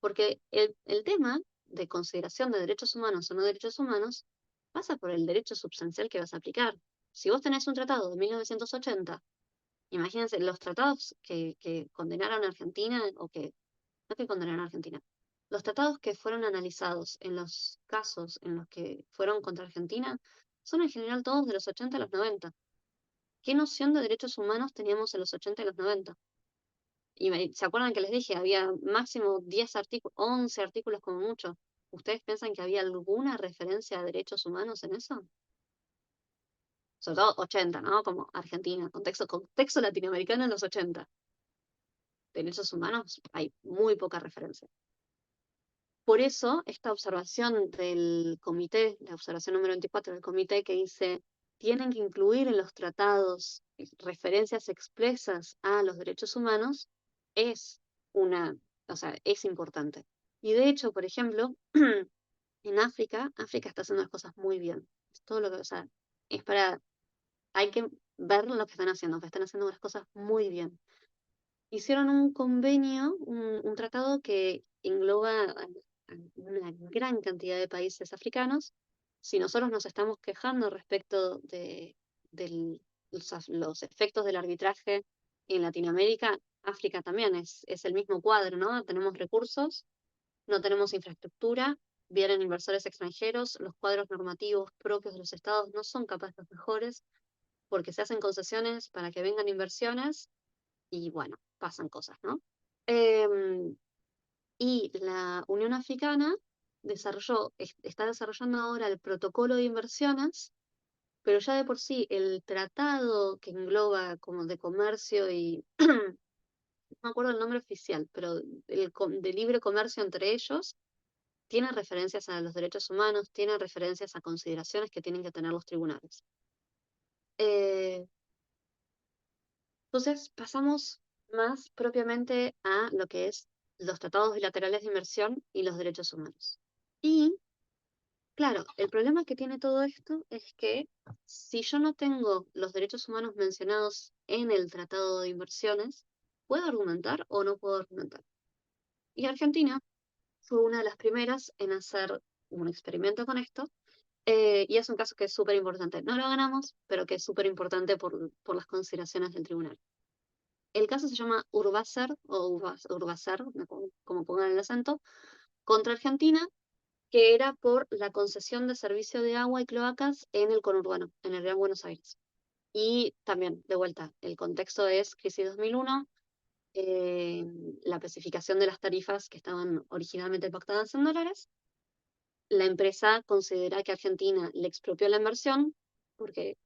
porque el tema de consideración de derechos humanos o no derechos humanos pasa por el derecho substancial que vas a aplicar. Si vos tenés un tratado de 1980, imagínense los tratados que condenaron a Argentina, o que, no que condenaron a Argentina, los tratados que fueron analizados en los casos en los que fueron contra Argentina son en general todos de los 80 a los 90. ¿Qué noción de derechos humanos teníamos en los 80 y los 90? Y ¿se acuerdan que les dije? Había máximo 10 artículos, 11 artículos como mucho. ¿Ustedes piensan que había alguna referencia a derechos humanos en eso? Sobre todo 80, ¿no? Como Argentina, contexto latinoamericano en los 80. Derechos humanos hay muy poca referencia. Por eso, esta observación del comité, la observación número 24 del comité que dice, tienen que incluir en los tratados referencias expresas a los derechos humanos, es una, o sea, es importante. Y de hecho, por ejemplo, en África está haciendo las cosas muy bien. Es todo lo que, o sea, es para, hay que ver lo que están haciendo las cosas muy bien. Hicieron un convenio, un tratado que engloba a una gran cantidad de países africanos. Si nosotros nos estamos quejando respecto de los efectos del arbitraje en Latinoamérica, África también es el mismo cuadro, ¿no? Tenemos recursos, no tenemos infraestructura, vienen inversores extranjeros, los cuadros normativos propios de los estados no son capaces los mejores porque se hacen concesiones para que vengan inversiones y bueno, pasan cosas, ¿no? Em, y la Unión Africana está desarrollando ahora el protocolo de inversiones, pero ya de por sí el tratado que engloba como de comercio y, no me acuerdo el nombre oficial, pero de libre comercio entre ellos, tiene referencias a los derechos humanos, tiene referencias a consideraciones que tienen que tener los tribunales. Eh, Entonces pasamos más propiamente a lo que es los tratados bilaterales de inversión y los derechos humanos. Y, claro, el problema que tiene todo esto es que si yo no tengo los derechos humanos mencionados en el tratado de inversiones, ¿puedo argumentar o no puedo argumentar? Y Argentina fue una de las primeras en hacer un experimento con esto, y es un caso que es súper importante. No lo ganamos, pero que es súper importante por las consideraciones del tribunal. El caso se llama Urbacer, o Urbacer, como pongan el acento, contra Argentina, que era por la concesión de servicio de agua y cloacas en el conurbano, en el Gran Buenos Aires. Y también, de vuelta, el contexto es crisis 2001, eh, la especificación de las tarifas que estaban originalmente pactadas en dólares. La empresa considera que Argentina le expropió la inversión, porque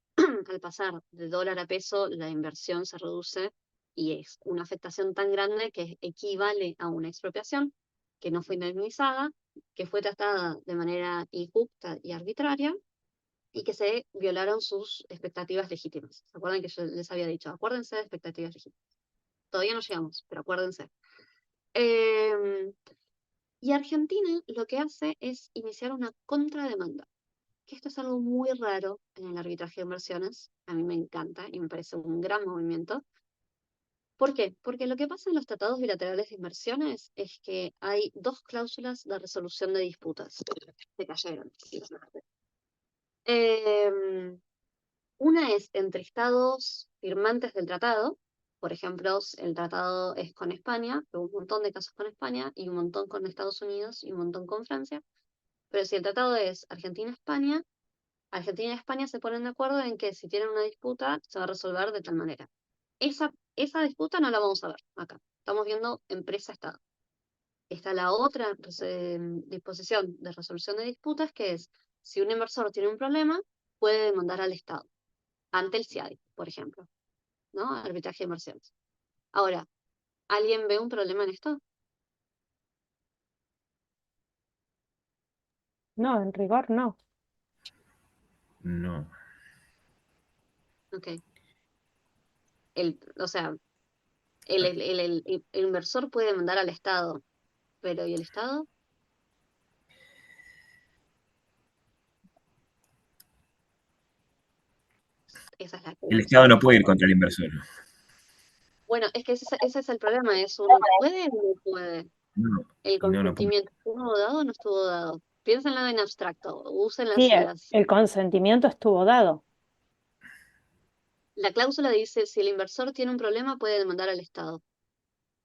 al pasar de dólar a peso, la inversión se reduce y es una afectación tan grande que equivale a una expropiación que no fue indemnizada, que fue tratada de manera injusta y arbitraria y que se violaron sus expectativas legítimas. ¿Se acuerdan que yo les había dicho? Acuérdense de expectativas legítimas. Todavía no llegamos, pero acuérdense. Em, y Argentina lo que hace es iniciar una contrademanda, que esto es algo muy raro en el arbitraje de inversiones. A mí me encanta y me parece un gran movimiento. ¿Por qué? Porque lo que pasa en los tratados bilaterales de inversiones es que hay dos cláusulas de resolución de disputas. Se cayeron. Em, una es entre estados firmantes del tratado. Por ejemplo, el tratado es con España, hubo un montón de casos con España y un montón con Estados Unidos y un montón con Francia. Pero si el tratado es Argentina-España, Argentina y España se ponen de acuerdo en que si tienen una disputa, se va a resolver de tal manera. Esa disputa no la vamos a ver acá. Estamos viendo empresa-estado. Está la otra disposición de resolución de disputas, que es si un inversor tiene un problema, puede demandar al Estado, ante el CIADI, por ejemplo, ¿no? Arbitraje de inversiones. Ahora, ¿alguien ve un problema en esto? No, en rigor no. No. Ok. O sea, el inversor puede demandar al Estado, pero ¿y el Estado? Esa es la El clave. Estado no puede ir contra el inversor. Bueno, es que ese es el problema, es un ¿puede o no puede? No, El y no, no puede. consentimiento, ¿estuvo dado o no estuvo dado? Piénsenlo en abstracto, usen Sí, las... el consentimiento estuvo dado. La cláusula dice, si el inversor tiene un problema, puede demandar al Estado.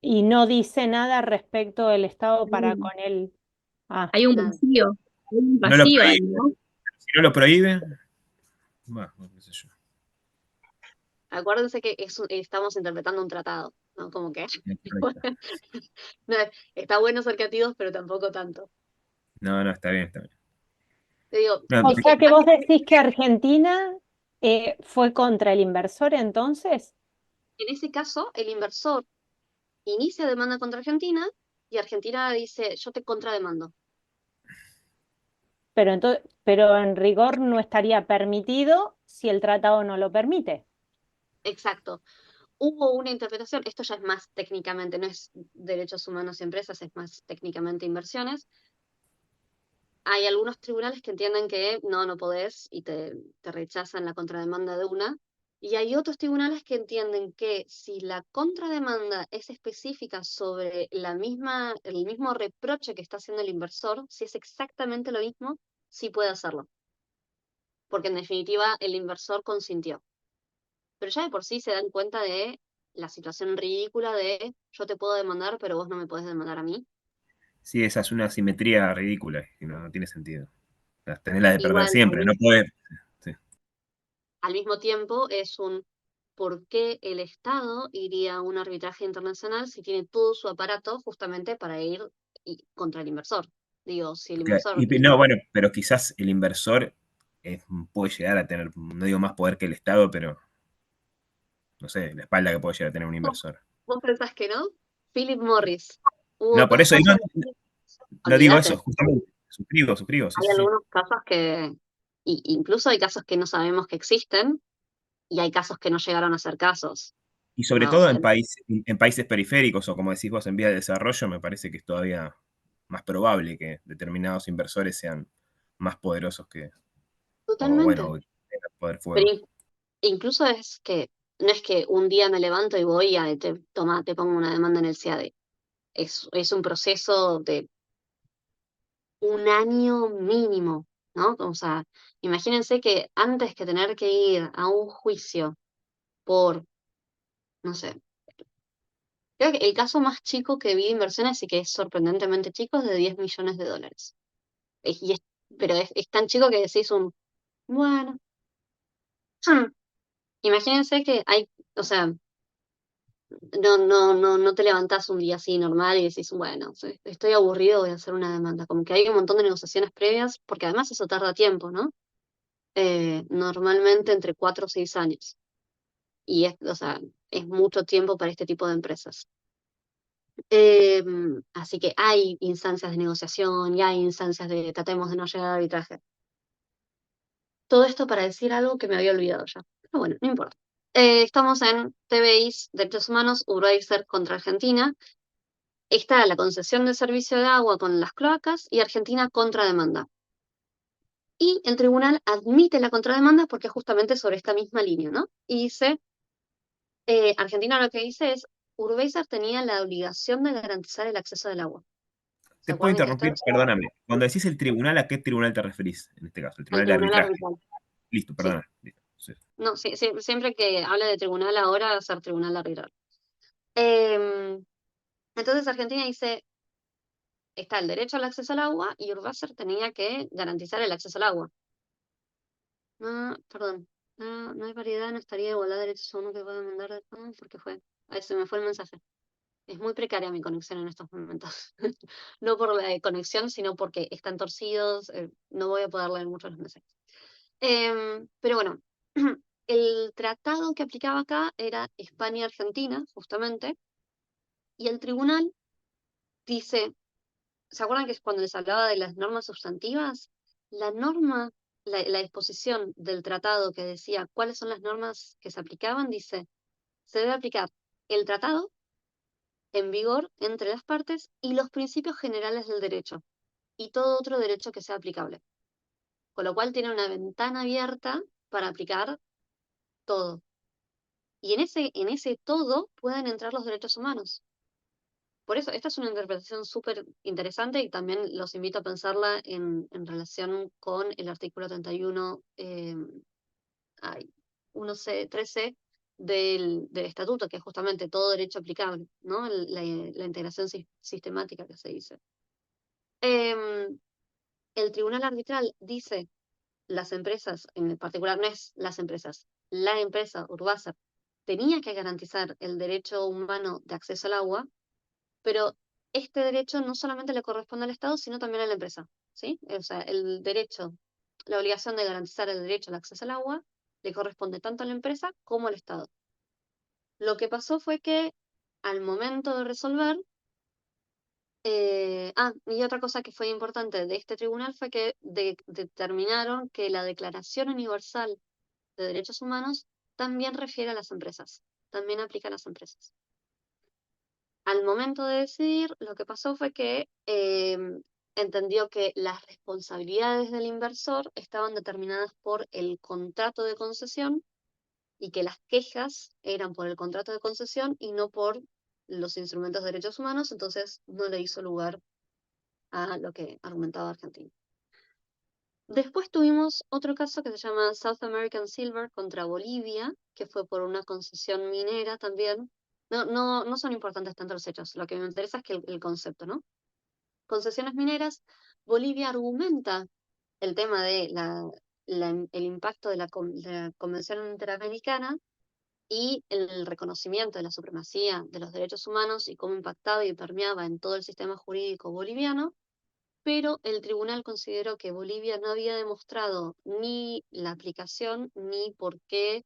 Y no dice nada respecto del Estado para Mm. con él. Ah, Hay un Nada. vacío, hay un No lo vacío ahí, prohíbe. ¿no? Si no lo prohíbe, bueno, qué sé yo. Acuérdense que estamos interpretando un tratado, ¿no? Como que no, está bueno ser creativos, pero tampoco tanto. No, no, está bien, está bien. Te digo, No, o es que sea que vos decís que Argentina fue contra el inversor entonces, en ese caso, el inversor inicia demanda contra Argentina y Argentina dice, yo te contrademando. pero en rigor no estaría permitido si el tratado no lo permite. Exacto. Hubo una interpretación, esto ya es más técnicamente, no es derechos humanos y empresas, es más técnicamente inversiones. Hay algunos tribunales que entienden que no podés y te rechazan la contrademanda de una. Y hay otros tribunales que entienden que si la contrademanda es específica sobre el mismo reproche que está haciendo el inversor, si es exactamente lo mismo, sí puede hacerlo. Porque en definitiva el inversor consintió. Pero ya de por sí se dan cuenta de la situación ridícula de yo te puedo demandar, pero vos no me podés demandar a mí. sí, esa es una simetría ridícula, que no tiene sentido. Tenés la de perder Igual, siempre, no podés. Sí. al mismo tiempo es un ¿por qué el Estado iría a un arbitraje internacional si tiene todo su aparato justamente para ir contra el inversor? Digo, si el inversor... No, bueno, pero quizás el inversor puede llegar a tener, no digo más poder que el Estado, pero no sé, la espalda que puede llegar a tener un ¿Vos, inversor. vos pensás que no? Philip Morris. Hubo No, por dos eso digo, casos, no digo eso, olvídate. justamente. Suscribo, sí, Hay sí, sí. algunos casos que... incluso hay casos que no sabemos que existen y hay casos que no llegaron a ser casos. Y sobre No, o todo sea, en países periféricos, o como decís vos, en vías de desarrollo, me parece que es todavía más probable que determinados inversores sean más poderosos que, o bueno, totalmente. que tengan poder Pero fuego. incluso es que no es que un día me levanto y voy a te pongo una demanda en el CIADE. Es un proceso de un año mínimo, ¿no? O sea, imagínense que antes que tener que ir a un juicio por, no sé, Creo que el caso más chico que vi de inversiones y que es sorprendentemente chico es de $10 millones. Y pero es tan chico que decís bueno, imagínense que hay, o sea, no te levantás un día así normal y decís, bueno, estoy aburrido, voy a hacer una demanda. Como que hay un montón de negociaciones previas, porque además eso tarda tiempo, ¿no? Normalmente entre 4 o 6 años. Y o sea, es mucho tiempo para este tipo de empresas. Así que hay instancias de negociación y hay instancias de tratemos de no llegar al arbitraje. Todo esto para decir algo que me había olvidado ya. Pero bueno, no importa. Estamos en TBIs, Derechos Humanos, Urbayser contra Argentina. Está la concesión de servicio de agua con las cloacas y Argentina contrademanda. Y el tribunal admite la contrademanda porque justamente sobre esta misma línea, ¿no? Y dice, Argentina lo que dice es, Urbayser tenía la obligación de garantizar el acceso del agua. ¿Se Te puedo acuerdan que esto interrumpir, es perdóname. Cuando decís el tribunal, ¿a qué tribunal te referís en este caso? El al tribunal de tribunal arbitraje. arbitral? Listo, Sí. perdona. Listo. Sí. No, sí, siempre que hable de tribunal ahora, va a ser tribunal arbitral. Em, entonces Argentina dice, está el derecho al acceso al agua y Urbayser tenía que garantizar el acceso al agua. No, perdón. No hay variedad, no estaría de igualdad de derechos humanos que pueda mandar. ¿Por qué fue? Ahí se me fue el mensaje. Es muy precaria mi conexión en estos momentos. No por la conexión, sino porque están torcidos. No voy a poder leer mucho los mensajes. Pero bueno, el tratado que aplicaba acá era España-Argentina, justamente, y el tribunal dice, ¿se acuerdan que es cuando les hablaba de las normas sustantivas? La norma, la disposición del tratado que decía cuáles son las normas que se aplicaban, dice, se debe aplicar el tratado en vigor entre las partes y los principios generales del derecho y todo otro derecho que sea aplicable. Con lo cual tiene una ventana abierta para aplicar todo. Y en ese todo pueden entrar los derechos humanos. Por eso, esta es una interpretación súper interesante y también los invito a pensarla en relación con el artículo 31, ay, 1C, 13 del estatuto, que es justamente todo derecho aplicable, ¿no? La integración sistemática que se dice. Em, el tribunal arbitral dice, las empresas, en particular no es las empresas, la empresa Urbaser tenía que garantizar el derecho humano de acceso al agua, pero este derecho no solamente le corresponde al Estado, sino también a la empresa, ¿sí? O sea, el derecho, la obligación de garantizar el derecho al acceso al agua le corresponde tanto a la empresa como al Estado. Lo que pasó fue que al momento de resolver, y otra cosa que fue importante de este tribunal fue que determinaron que la Declaración Universal de Derechos Humanos también refiere a las empresas, también aplica a las empresas. Al momento de decidir, lo que pasó fue que entendió que las responsabilidades del inversor estaban determinadas por el contrato de concesión y que las quejas eran por el contrato de concesión y no por los instrumentos de derechos humanos, entonces no le hizo lugar a lo que argumentaba Argentina. Después tuvimos otro caso que se llama South American Silver contra Bolivia, que fue por una concesión minera también. No son importantes tanto los hechos, lo que me interesa es que el concepto, ¿no? Concesiones mineras, Bolivia argumenta el tema de el impacto de la Convención Interamericana y el reconocimiento de la supremacía de los derechos humanos y cómo impactaba y permeaba en todo el sistema jurídico boliviano, pero el tribunal consideró que Bolivia no había demostrado ni la aplicación ni por qué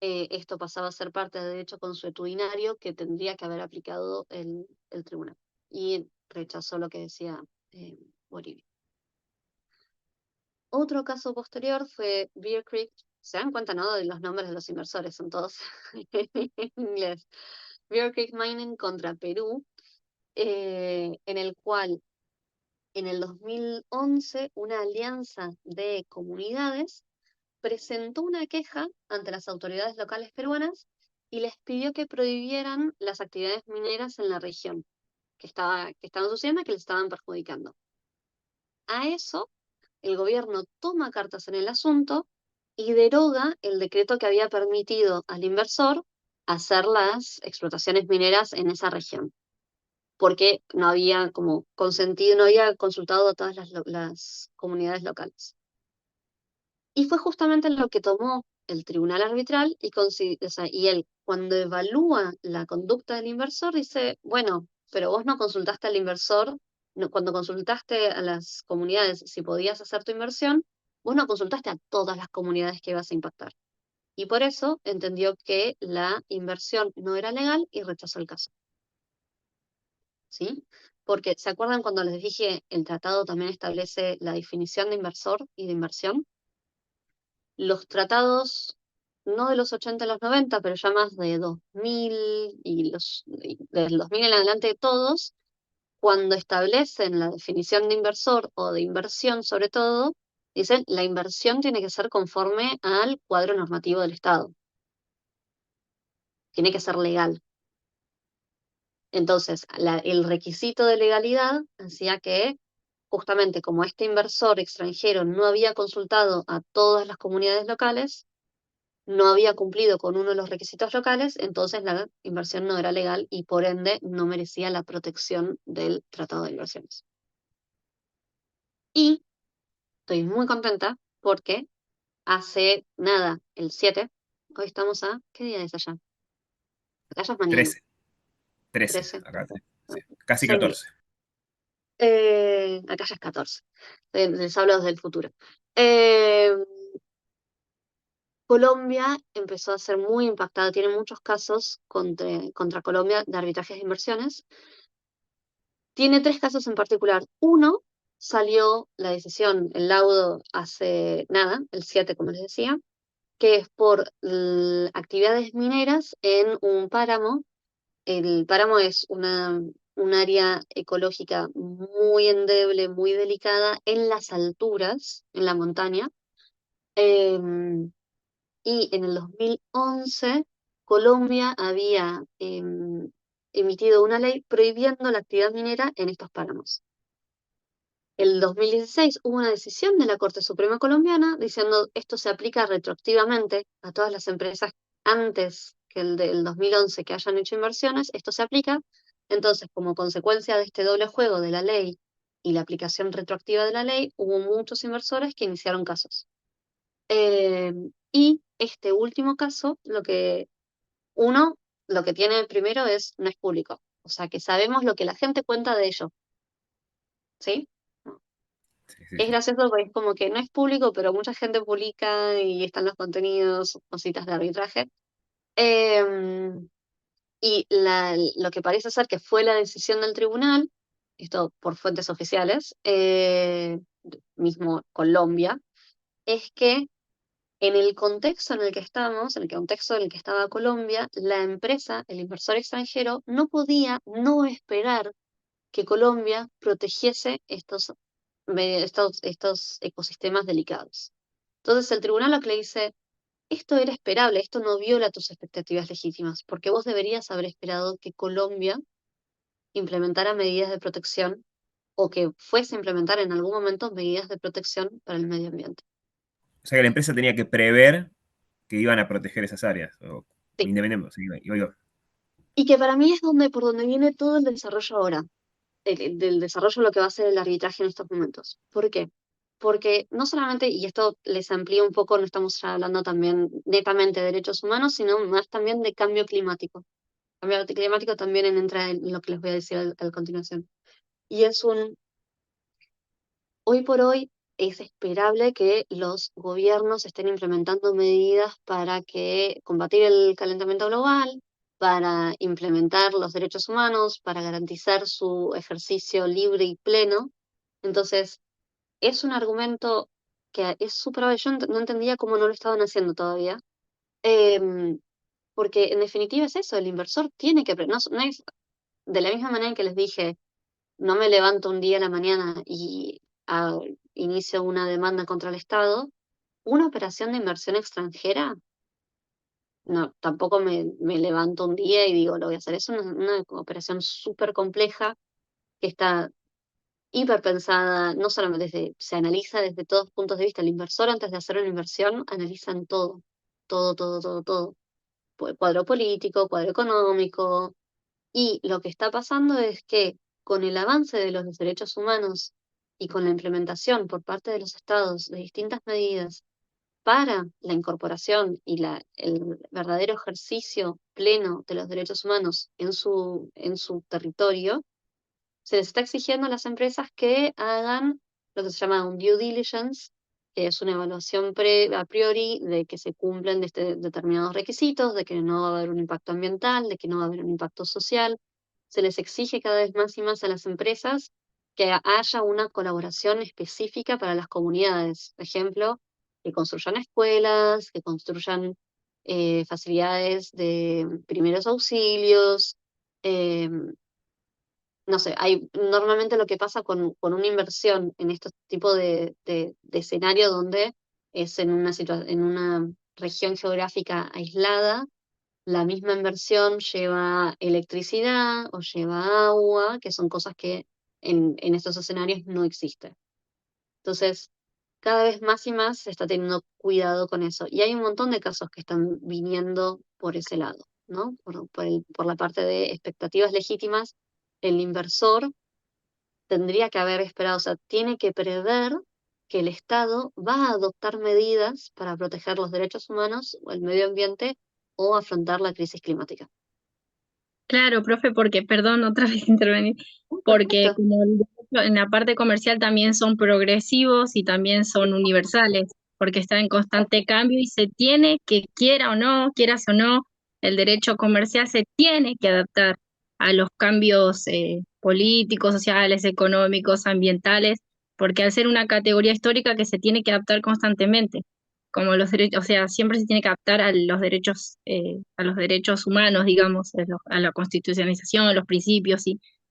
esto pasaba a ser parte de derecho consuetudinario que tendría que haber aplicado el tribunal. Y rechazó lo que decía Bolivia. Otro caso posterior fue Bear Creek. Se dan cuenta, ¿no? De los nombres de los inversores, son todos en inglés. Bear Creek Mining contra Perú, en el cual en el 2011 una alianza de comunidades presentó una queja ante las autoridades locales peruanas y les pidió que prohibieran las actividades mineras en la región que estaban sucediendo y que les estaban perjudicando. A eso, el gobierno toma cartas en el asunto y deroga el decreto que había permitido al inversor hacer las explotaciones mineras en esa región, porque no había como consentido, no había consultado a todas las comunidades locales. Y fue justamente lo que tomó el tribunal arbitral o sea, y él, cuando evalúa la conducta del inversor, dice, bueno, pero vos no consultaste al inversor, cuando consultaste a las comunidades si podías hacer tu inversión, vos no consultaste a todas las comunidades que ibas a impactar. Y por eso entendió que la inversión no era legal y rechazó el caso. ¿Sí? Porque, ¿se acuerdan cuando les dije el tratado también establece la definición de inversor y de inversión? Los tratados, no de los 80 a los 90, pero ya más de 2000 y del 2000 en adelante todos, cuando establecen la definición de inversor o de inversión sobre todo, dicen la inversión tiene que ser conforme al cuadro normativo del Estado, tiene que ser legal. Entonces, el requisito de legalidad hacía que, justamente como este inversor extranjero no había consultado a todas las comunidades locales, no había cumplido con uno de los requisitos locales, entonces la inversión no era legal y por ende no merecía la protección del Tratado de Inversiones. Y estoy muy contenta porque hace nada, el 7, hoy estamos a, ¿qué día es allá? Allá es mañana, 13, 13, 13, acá, sí, casi 6 días. 14. Acá ya es 14, les hablo desde el futuro. Eh, Colombia empezó a ser muy impactada, tiene muchos casos contra Colombia de arbitrajes de inversiones. Tiene 3 casos en particular. Uno, salió la decisión, el laudo hace nada, el 7 como les decía, que es por actividades mineras en un páramo. El páramo es un área ecológica muy endeble, muy delicada en las alturas, en la montaña. Em, y en el 2011 Colombia había emitido una ley prohibiendo la actividad minera en estos páramos. El 2016 hubo una decisión de la Corte Suprema Colombiana diciendo esto se aplica retroactivamente a todas las empresas antes que el del 2011 que hayan hecho inversiones, esto se aplica. Entonces, como consecuencia de este doble juego de la ley y la aplicación retroactiva de la ley, hubo muchos inversores que iniciaron casos. Y este último caso, lo que tiene primero es, no es público. O sea, que sabemos lo que la gente cuenta de ello. ¿Sí? Sí, sí, Es sí. gracioso porque es como que no es público, pero mucha gente publica y están los contenidos, cositas de arbitraje. Em, y lo que parece ser que fue la decisión del tribunal, esto por fuentes oficiales, mismo Colombia, es que en el contexto en el que estamos, en el contexto en el que estaba Colombia, la empresa, el inversor extranjero, no podía no esperar que Colombia protegiese estos ecosistemas delicados. Entonces el tribunal lo que le dice, esto era esperable, esto no viola tus expectativas legítimas, porque vos deberías haber esperado que Colombia implementara medidas de protección o que fuese a implementar en algún momento medidas de protección para el medio ambiente. O sea que la empresa tenía que prever que iban a proteger esas áreas, o Sí. independientemente, sí, iba yo. Y que para mí es por donde viene todo el desarrollo ahora, del desarrollo de lo que va a ser el arbitraje en estos momentos. ¿Por qué? Porque no solamente, y esto les amplía un poco, no estamos ya hablando también netamente de derechos humanos, sino más también de cambio climático. Cambio climático también entra en lo que les voy a decir a continuación. Y hoy por hoy es esperable que los gobiernos estén implementando medidas para combatir el calentamiento global, para implementar los derechos humanos, para garantizar su ejercicio libre y pleno. Entonces, es un argumento que es súper válido. Yo no entendía cómo no lo estaban haciendo todavía. Em, Porque en definitiva es eso, el inversor tiene que, no es de la misma manera en que les dije, no me levanto un día a la mañana y inicio una demanda contra el Estado, una operación de inversión extranjera, no, tampoco me levanto un día y digo, lo voy a hacer. Es una operación súper compleja que está hiper pensada, no solamente se analiza desde todos puntos de vista. El inversor antes de hacer una inversión analizan todo, todo, todo, todo, todo. cuadro político, cuadro económico, y lo que está pasando es que con el avance de los derechos humanos y con la implementación por parte de los estados de distintas medidas para la incorporación y el verdadero ejercicio pleno de los derechos humanos en su territorio, se les está exigiendo a las empresas que hagan lo que se llama un due diligence, que es una evaluación a priori de que se cumplen determinados requisitos, de que no va a haber un impacto ambiental, de que no va a haber un impacto social. Se les exige cada vez más y más a las empresas que haya una colaboración específica para las comunidades. Por ejemplo, que construyan escuelas, que construyan facilidades de primeros auxilios, eh, no sé, normalmente lo que pasa con una inversión en este tipo de escenario donde es en una región geográfica aislada, la misma inversión lleva electricidad o lleva agua, que son cosas que en estos escenarios no existen. Entonces, cada vez más y más se está teniendo cuidado con eso. Y hay un montón de casos que están viniendo por ese lado, ¿no? Por la parte de expectativas legítimas, el inversor tendría que haber esperado, o sea, tiene que prever que el Estado va a adoptar medidas para proteger los derechos humanos o el medio ambiente o afrontar la crisis climática. Claro, profe, porque, perdón, otra vez intervenir, porque Perfecto. como en la parte comercial también son progresivos y también son universales, porque está en constante cambio y se tiene que, quiera o no, quieras o no, el derecho comercial se tiene que adaptar a los cambios políticos, sociales, económicos, ambientales, porque al ser una categoría histórica que se tiene que adaptar constantemente como los derechos, o sea, siempre se tiene que adaptar a los derechos humanos, digamos, a la constitucionalización, a los principios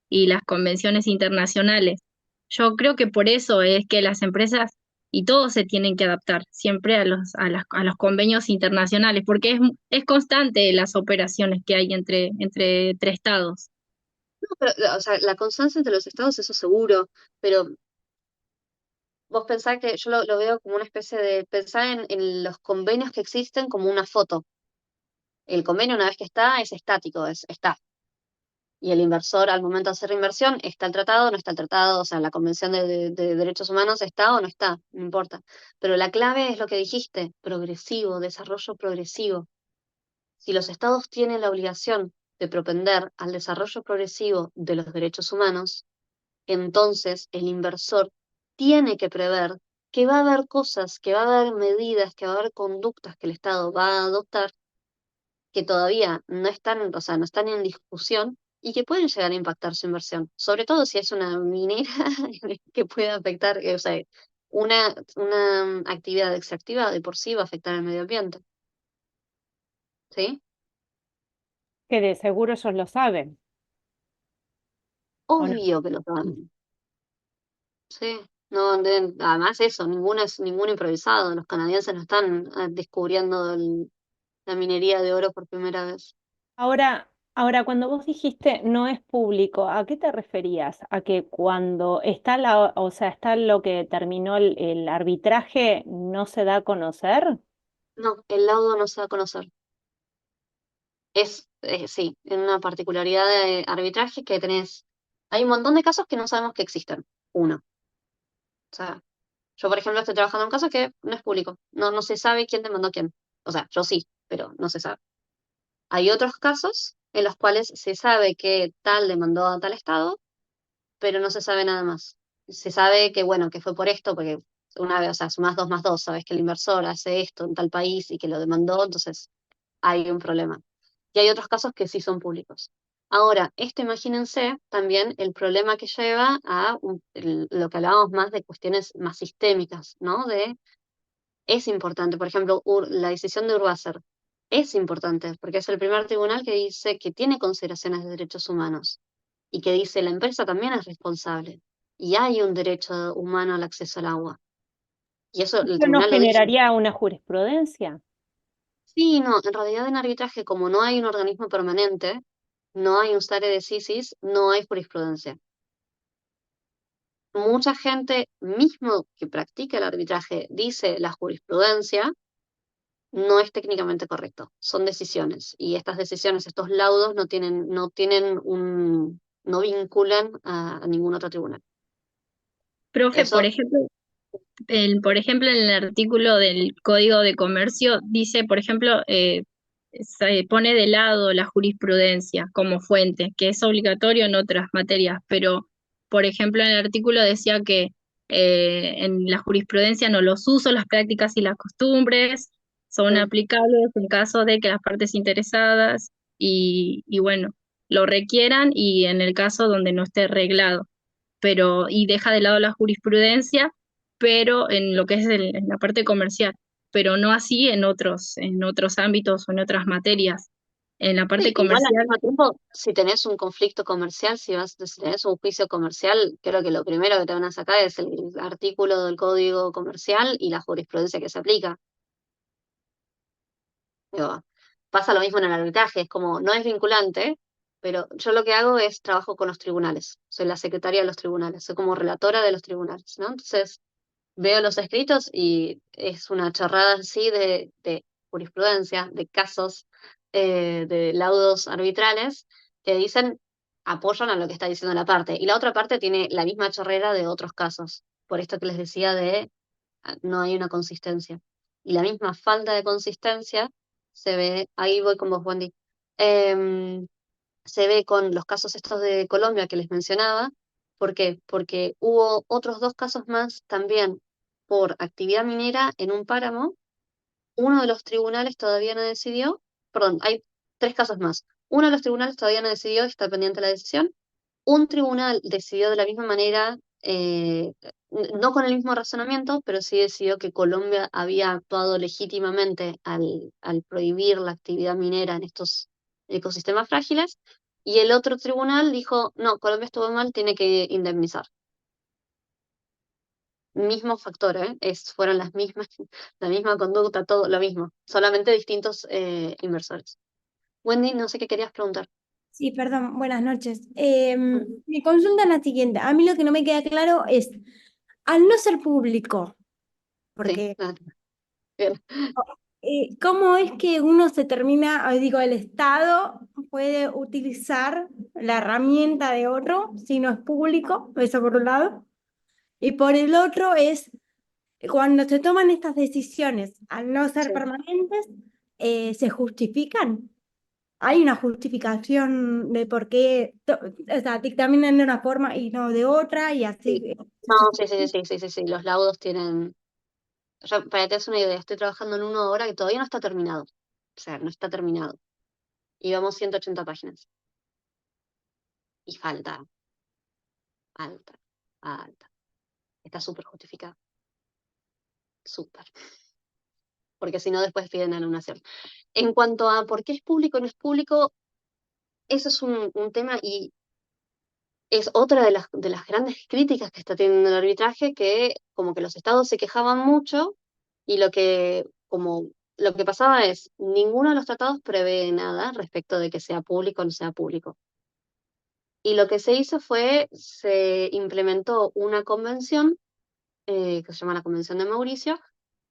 y las convenciones internacionales. Yo creo que por eso es que las empresas y todos se tienen que adaptar siempre a los convenios internacionales, porque es constante las operaciones que hay entre estados. No, pero, o sea, la constancia entre los estados, eso seguro, pero vos pensás que yo lo veo como una especie de, pensar en los convenios que existen como una foto. El convenio, una vez que está, es estático, está. Y el inversor, al momento de hacer la inversión, ¿está el tratado o no está el tratado? O sea, la Convención de Derechos Humanos está o no está, no importa. Pero la clave es lo que dijiste, progresivo, desarrollo progresivo. Si los estados tienen la obligación de propender al desarrollo progresivo de los derechos humanos, entonces el inversor tiene que prever que va a haber cosas, que va a haber medidas, que va a haber conductas que el Estado va a adoptar que todavía no están, o sea, no están en discusión y que pueden llegar a impactar su inversión, sobre todo si es una minera que puede afectar, o sea, una actividad extractiva de por sí va a afectar al medio ambiente, ¿sí? Que de seguro ellos lo saben, ¿o no? Obvio que lo saben, sí. No, además eso, ninguno improvisado, los canadienses no están descubriendo la minería de oro por primera vez. Ahora, cuando vos dijiste no es público, ¿a qué te referías? ¿A que cuando está o sea, está lo que terminó el arbitraje no se da a conocer? No, el laudo no se va a conocer. Sí, en una particularidad de arbitraje que hay un montón de casos que no sabemos que existen. Uno. O sea, yo por ejemplo estoy trabajando en un caso que no es público. No se sabe quién demandó a quién. O sea, yo sí, pero no se sabe. Hay otros casos en los cuales se sabe que tal demandó a tal estado, pero no se sabe nada más. Se sabe que, bueno, que fue por esto, porque una vez, o sea, sumás dos más dos, sabes que el inversor hace esto en tal país y que lo demandó, entonces hay un problema. Y hay otros casos que sí son públicos. Ahora, esto imagínense también el problema que lleva a lo que hablábamos más de cuestiones más sistémicas, ¿no? Es importante, por ejemplo, la decisión de Urbacer es importante porque es el primer tribunal que dice que tiene consideraciones de derechos humanos y que dice la empresa también es responsable y hay un derecho humano al acceso al agua. Y eso el ¿Eso no tribunal lo dice. generaría una jurisprudencia? Sí, no, en realidad en arbitraje, como no hay un organismo permanente, no hay un stare decisis, no hay jurisprudencia. Mucha gente, mismo que practica el arbitraje, dice la jurisprudencia, no es técnicamente correcto, son decisiones, y estas decisiones, estos laudos no vinculan a ningún otro tribunal. Profe, Eso, por ejemplo, en el artículo del Código de Comercio dice, por ejemplo, se pone de lado la jurisprudencia como fuente, que es obligatorio en otras materias, pero, por ejemplo, en el artículo decía que en la jurisprudencia no los usos, las prácticas y las costumbres son sí. aplicables en caso de que las partes interesadas y bueno, lo requieran y en el caso donde no esté reglado, pero y deja de lado la jurisprudencia, pero en lo que es en la parte comercial, pero no así en otros ámbitos o en otras materias. En la Sí, parte igual al comercial, mismo tiempo, si tenés un conflicto comercial, si tenés un juicio comercial, creo que lo primero que te van a sacar es el artículo del Código Comercial y la jurisprudencia que se aplica. Digo, pasa lo mismo en el arbitraje, es como, no es vinculante, pero yo lo que hago es trabajo con los tribunales, soy la secretaria de los tribunales, soy como relatora de los tribunales, ¿no? Entonces, veo los escritos y es una chorrada así de jurisprudencia, de casos, de laudos arbitrales que dicen, apoyan a lo que está diciendo la parte. Y la otra parte tiene la misma chorrera de otros casos. Por esto que les decía de no hay una consistencia. Y la misma falta de consistencia se ve, ahí voy con vos, Wendy, em, se ve con los casos estos de Colombia que les mencionaba. ¿Por qué? Porque hubo otros dos casos más también por actividad minera en un páramo. Uno de los tribunales todavía no decidió, perdón, hay tres casos más. Uno de los tribunales todavía no decidió, está pendiente la decisión. Un tribunal decidió de la misma manera, no con el mismo razonamiento, pero sí decidió que Colombia había actuado legítimamente al prohibir la actividad minera en estos ecosistemas frágiles, y el otro tribunal dijo, no, Colombia estuvo mal, tiene que indemnizar. Mismo factor, ¿eh? Fueron las mismas, la misma conducta, todo lo mismo, solamente distintos inversores. Wendy, no sé qué querías preguntar. Sí, perdón, buenas noches. Mi consulta es la siguiente. A mí lo que no me queda claro es, al no ser público, Sí, porque bien. ¿cómo es que uno se termina, digo, el Estado puede utilizar la herramienta de otro si no es público? Eso por un lado. Y por el otro es, cuando se toman estas decisiones, al no ser Sí. permanentes, ¿se justifican? Hay una justificación de por qué, o sea, dictaminan de una forma y no de otra, y Sí. así. No, sí, sí, sí, sí, sí, sí. Los laudos tienen. Para que te des una idea, estoy trabajando en uno ahora que todavía no está terminado. O sea, no está terminado. Y vamos 180 páginas. Y falta, falta. Está súper justificado. Súper. Porque si no, después piden anulación. En cuanto a por qué es público o no es público, eso es un tema y es otra de las grandes críticas que está teniendo el arbitraje, que como que los estados se quejaban mucho y lo que pasaba es, ninguno de los tratados prevé nada respecto de que sea público o no sea público. Y lo que se hizo fue, se implementó una convención, que se llama la Convención de Mauricio,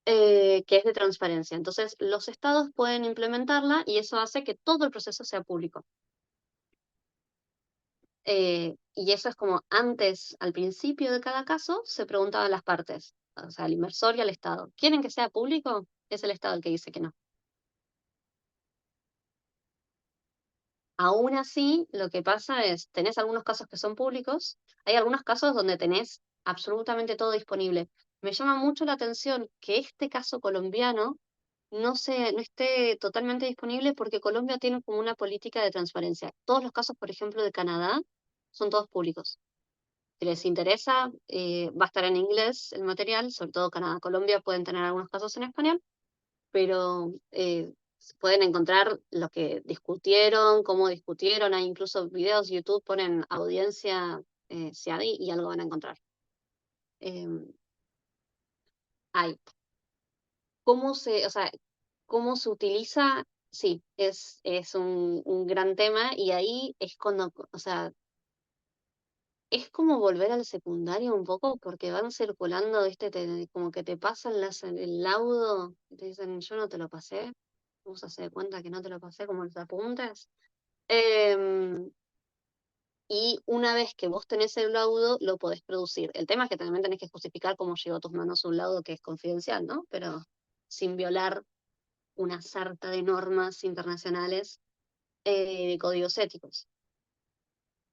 que es de transparencia. Entonces, los estados pueden implementarla y eso hace que todo el proceso sea público. Y eso es como antes, al principio de cada caso, se preguntaban las partes, o sea, al inversor y al Estado. ¿Quieren que sea público? Es el Estado el que dice que no. Aún así, lo que pasa es, tenés algunos casos que son públicos, hay algunos casos donde tenés absolutamente todo disponible. Me llama mucho la atención que este caso colombiano no esté totalmente disponible porque Colombia tiene como una política de transparencia. Todos los casos, por ejemplo, de Canadá, son todos públicos. Si les interesa, va a estar en inglés el material, sobre todo Canadá, Colombia pueden tener algunos casos en español, pero pueden encontrar lo que discutieron, cómo discutieron, hay incluso videos, YouTube ponen audiencia CIADI y algo van a encontrar. Eh, hay. O sea, cómo se utiliza, sí, es un gran tema y ahí es cuando, o sea, es como volver al secundario un poco, porque van circulando, ¿viste? Como que te pasan el laudo, y te dicen, yo no te lo pasé, vos hacés de cuenta que no te lo pasé, como los apuntes. Em, y una vez que vos tenés el laudo, lo podés producir. El tema es que también tenés que justificar cómo llegó a tus manos un laudo que es confidencial, ¿no? Pero sin violar una sarta de normas internacionales de códigos éticos.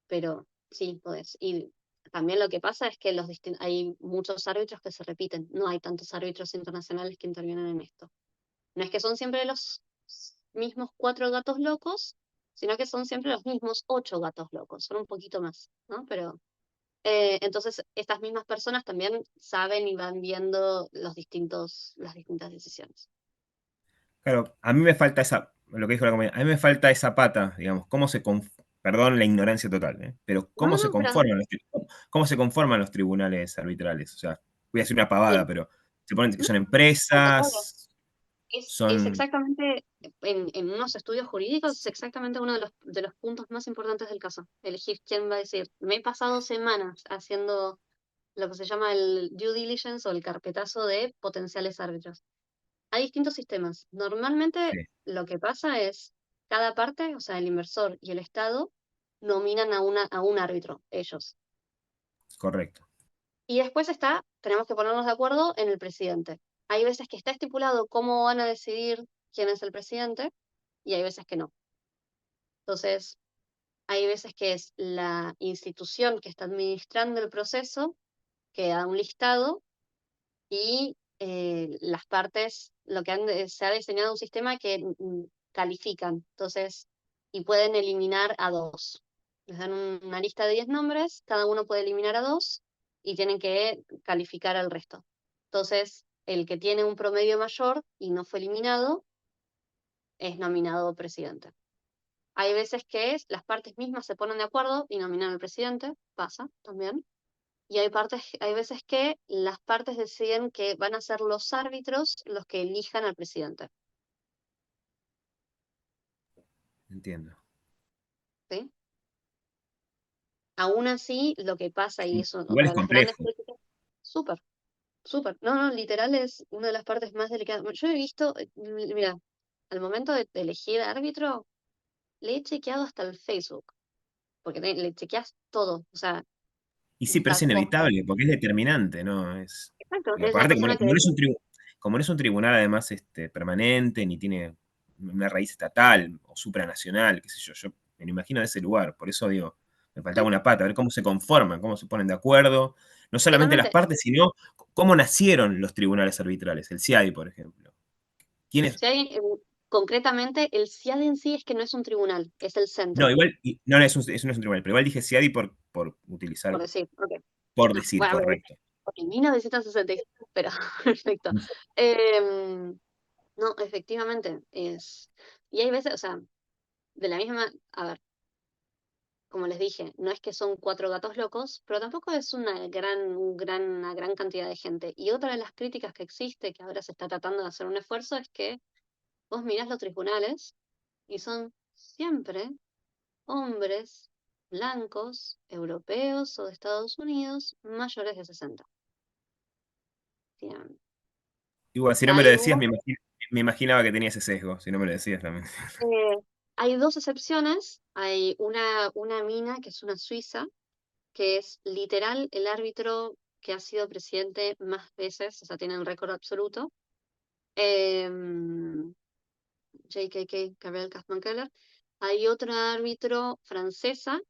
Pero sí, podés. Y también lo que pasa es que hay muchos árbitros que se repiten, no hay tantos árbitros internacionales que intervienen en esto. No es que son siempre los mismos 4 gatos locos, sino que son siempre los mismos 8 gatos locos, son un poquito más, ¿no? Pero entonces estas mismas personas también saben y van viendo las distintas decisiones. Claro, a mí me falta lo que dijo la compañera, a mí me falta esa pata, digamos, perdón la ignorancia total, pero No, no, pero cómo se conforman los tribunales arbitrales. O sea, voy a decir una pavada, bien, pero se ponen que no, son al contrario. empresas, Es son... exactamente, en unos estudios jurídicos, es exactamente uno de los puntos más importantes del caso. Elegir quién va a decir. Me he pasado semanas haciendo lo que se llama el due diligence o el carpetazo de potenciales árbitros. Hay distintos sistemas. Normalmente Sí, lo que pasa es, cada parte, o sea, el inversor y el Estado, nominan a un árbitro, ellos. correcto. Y después tenemos que ponernos de acuerdo en el presidente. Hay veces que está estipulado cómo van a decidir quién es el presidente y hay veces que no. Entonces, hay veces que es la institución que está administrando el proceso que da un listado y las partes, se ha diseñado un sistema que califican, entonces, y pueden eliminar a 2. Les dan una lista de 10 nombres, cada uno puede eliminar a 2 y tienen que calificar al resto. Entonces, el que tiene un promedio mayor y no fue eliminado es nominado presidente. Hay veces que las partes mismas se ponen de acuerdo y nominan al presidente, pasa también. Y hay veces que las partes deciden que van a ser los árbitros los que elijan al presidente, Entiendo. ¿sí? Aún así, lo que pasa, y eso, Igual otra es de las grandes complejo. críticas, súper, súper, no, no, literal es una de las partes más delicadas. Yo he visto, mira, al momento de elegir árbitro, le he chequeado hasta el Facebook, porque le chequeas todo, o sea, Y sí, pero está es todo. inevitable, porque es determinante, ¿no? Exacto, Y es la aparte, persona que como no es un tribunal además permanente, ni tiene una raíz estatal o supranacional, qué sé yo me lo imagino de ese lugar, por eso digo, me faltaba una pata, a ver cómo se conforman, cómo se ponen de acuerdo, no solamente las totalmente. partes, sino cómo nacieron los tribunales arbitrales, el CIADI, por ejemplo. ¿Quiénes? Si hay, concretamente, el CIAD en sí es que no es un tribunal, es el No, centro, igual, no, no, eso no es un tribunal, pero igual dije CIADI por por utilizar, decir. Ok. por No, decir, bueno, a ver, correcto. en 1966, pero perfecto. Em, no, efectivamente, es. Y hay veces, o sea, de la misma, a ver, como les dije, no es que son 4 gatos locos, pero tampoco es una gran cantidad de gente. Y otra de las críticas que existe, que ahora se está tratando de hacer un esfuerzo, es que vos mirás los tribunales y son siempre hombres blancos, europeos o de Estados Unidos, mayores de 60. Siempre. Igual, si no me lo decías, Salvo, me imaginaba que tenía ese sesgo, si no me lo decías también. eh, hay 2 excepciones. Hay una mina que es una suiza, que es literal el árbitro que ha sido presidente más veces, o sea, tiene el récord absoluto. JKK, Gabriel Kasman-Keller. Hay otra árbitro francesa,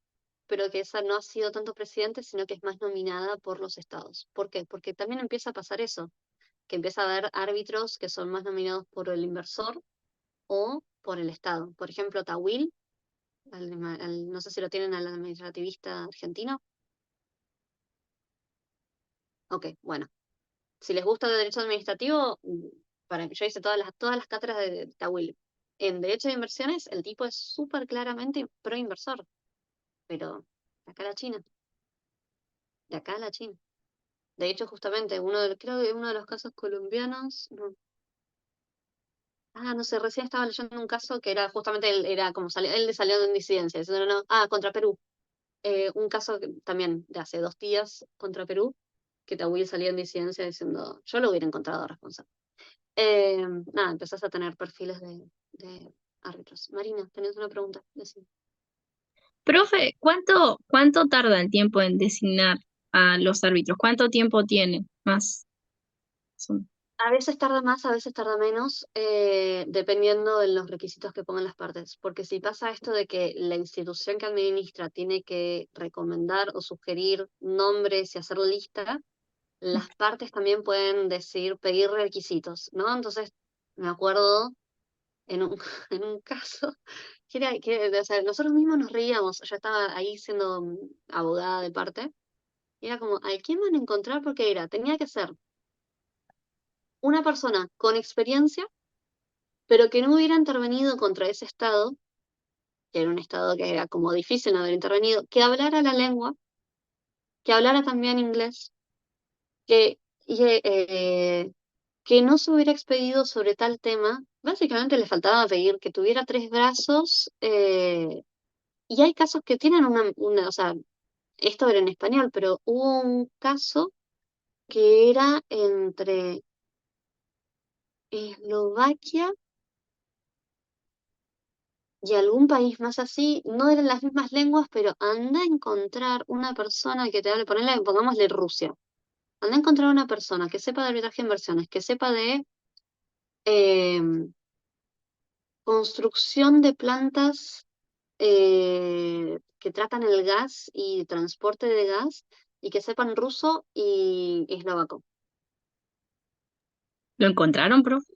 pero que esa no ha sido tanto presidente, sino que es más nominada por los estados. ¿Por qué? Porque también empieza a pasar eso, que empieza a haber árbitros que son más nominados por el inversor o por el estado. Por ejemplo, Tawil, no sé si lo tienen al administrativista argentino. Ok, bueno. Si les gusta el derecho administrativo, yo hice todas las cátedras de Tawil. En derecho de inversiones, el tipo es súper claramente pro inversor, pero de acá a la China, de acá a la China. De hecho, justamente, creo que uno de los casos colombianos, no sé, recién estaba leyendo un caso que era justamente él, era como él le salió en disidencia, diciendo, no, contra Perú. un caso también de hace 2 días contra Perú, que Tawil salía en disidencia diciendo, yo lo hubiera encontrado responsable. Nada, empezás a tener perfiles de árbitros. Marina, tenés una pregunta. Decime. Profe, ¿cuánto tarda el tiempo en designar a los árbitros? ¿Cuánto tiempo tiene? Más. A veces tarda más, a veces tarda menos, dependiendo de los requisitos que pongan las partes. Porque si pasa esto de que la institución que administra tiene que recomendar o sugerir nombres y hacer lista, las partes también pueden decir, pedir requisitos, ¿no? Entonces, me acuerdo en un, en un caso o sea, nosotros mismos nos reíamos. Yo estaba ahí siendo abogada de parte, y era como, ¿a quién van a encontrar? Porque tenía que ser una persona con experiencia, pero que no hubiera intervenido contra ese Estado, que era un Estado que era como difícil no haber intervenido, que hablara la lengua, que hablara también inglés, que, y, que no se hubiera expedido sobre tal tema. Básicamente le faltaba pedir que tuviera 3 brazos, y hay casos que tienen o sea, esto era en español, pero hubo un caso que era entre Eslovaquia y algún país más así, no eran las mismas lenguas, pero anda a encontrar una persona que te hable, pongámosle Rusia, anda a encontrar una persona que sepa de arbitraje de inversiones, que sepa de em, construcción de plantas que tratan el gas y transporte de gas, y que sepan ruso y eslovaco. ¿Lo encontraron, profe?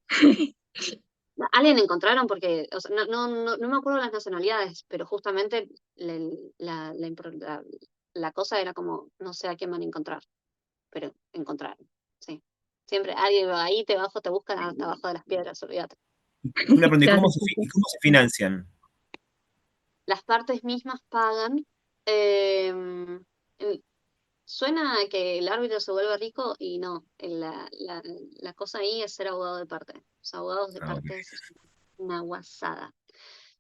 Alguien encontraron porque, o sea, no me acuerdo las nacionalidades, pero justamente la cosa era como, no sé a quién van a encontrar, pero encontraron, sí. Siempre alguien ahí te buscan hasta abajo de las piedras, olvídate. Una pregunta, ¿y Gracias. cómo se financian? Las partes mismas pagan. em, el- Suena a que el árbitro se vuelve rico, y no, la cosa ahí es ser abogado de parte. Los abogados de Ah, ok. parte es una guasada.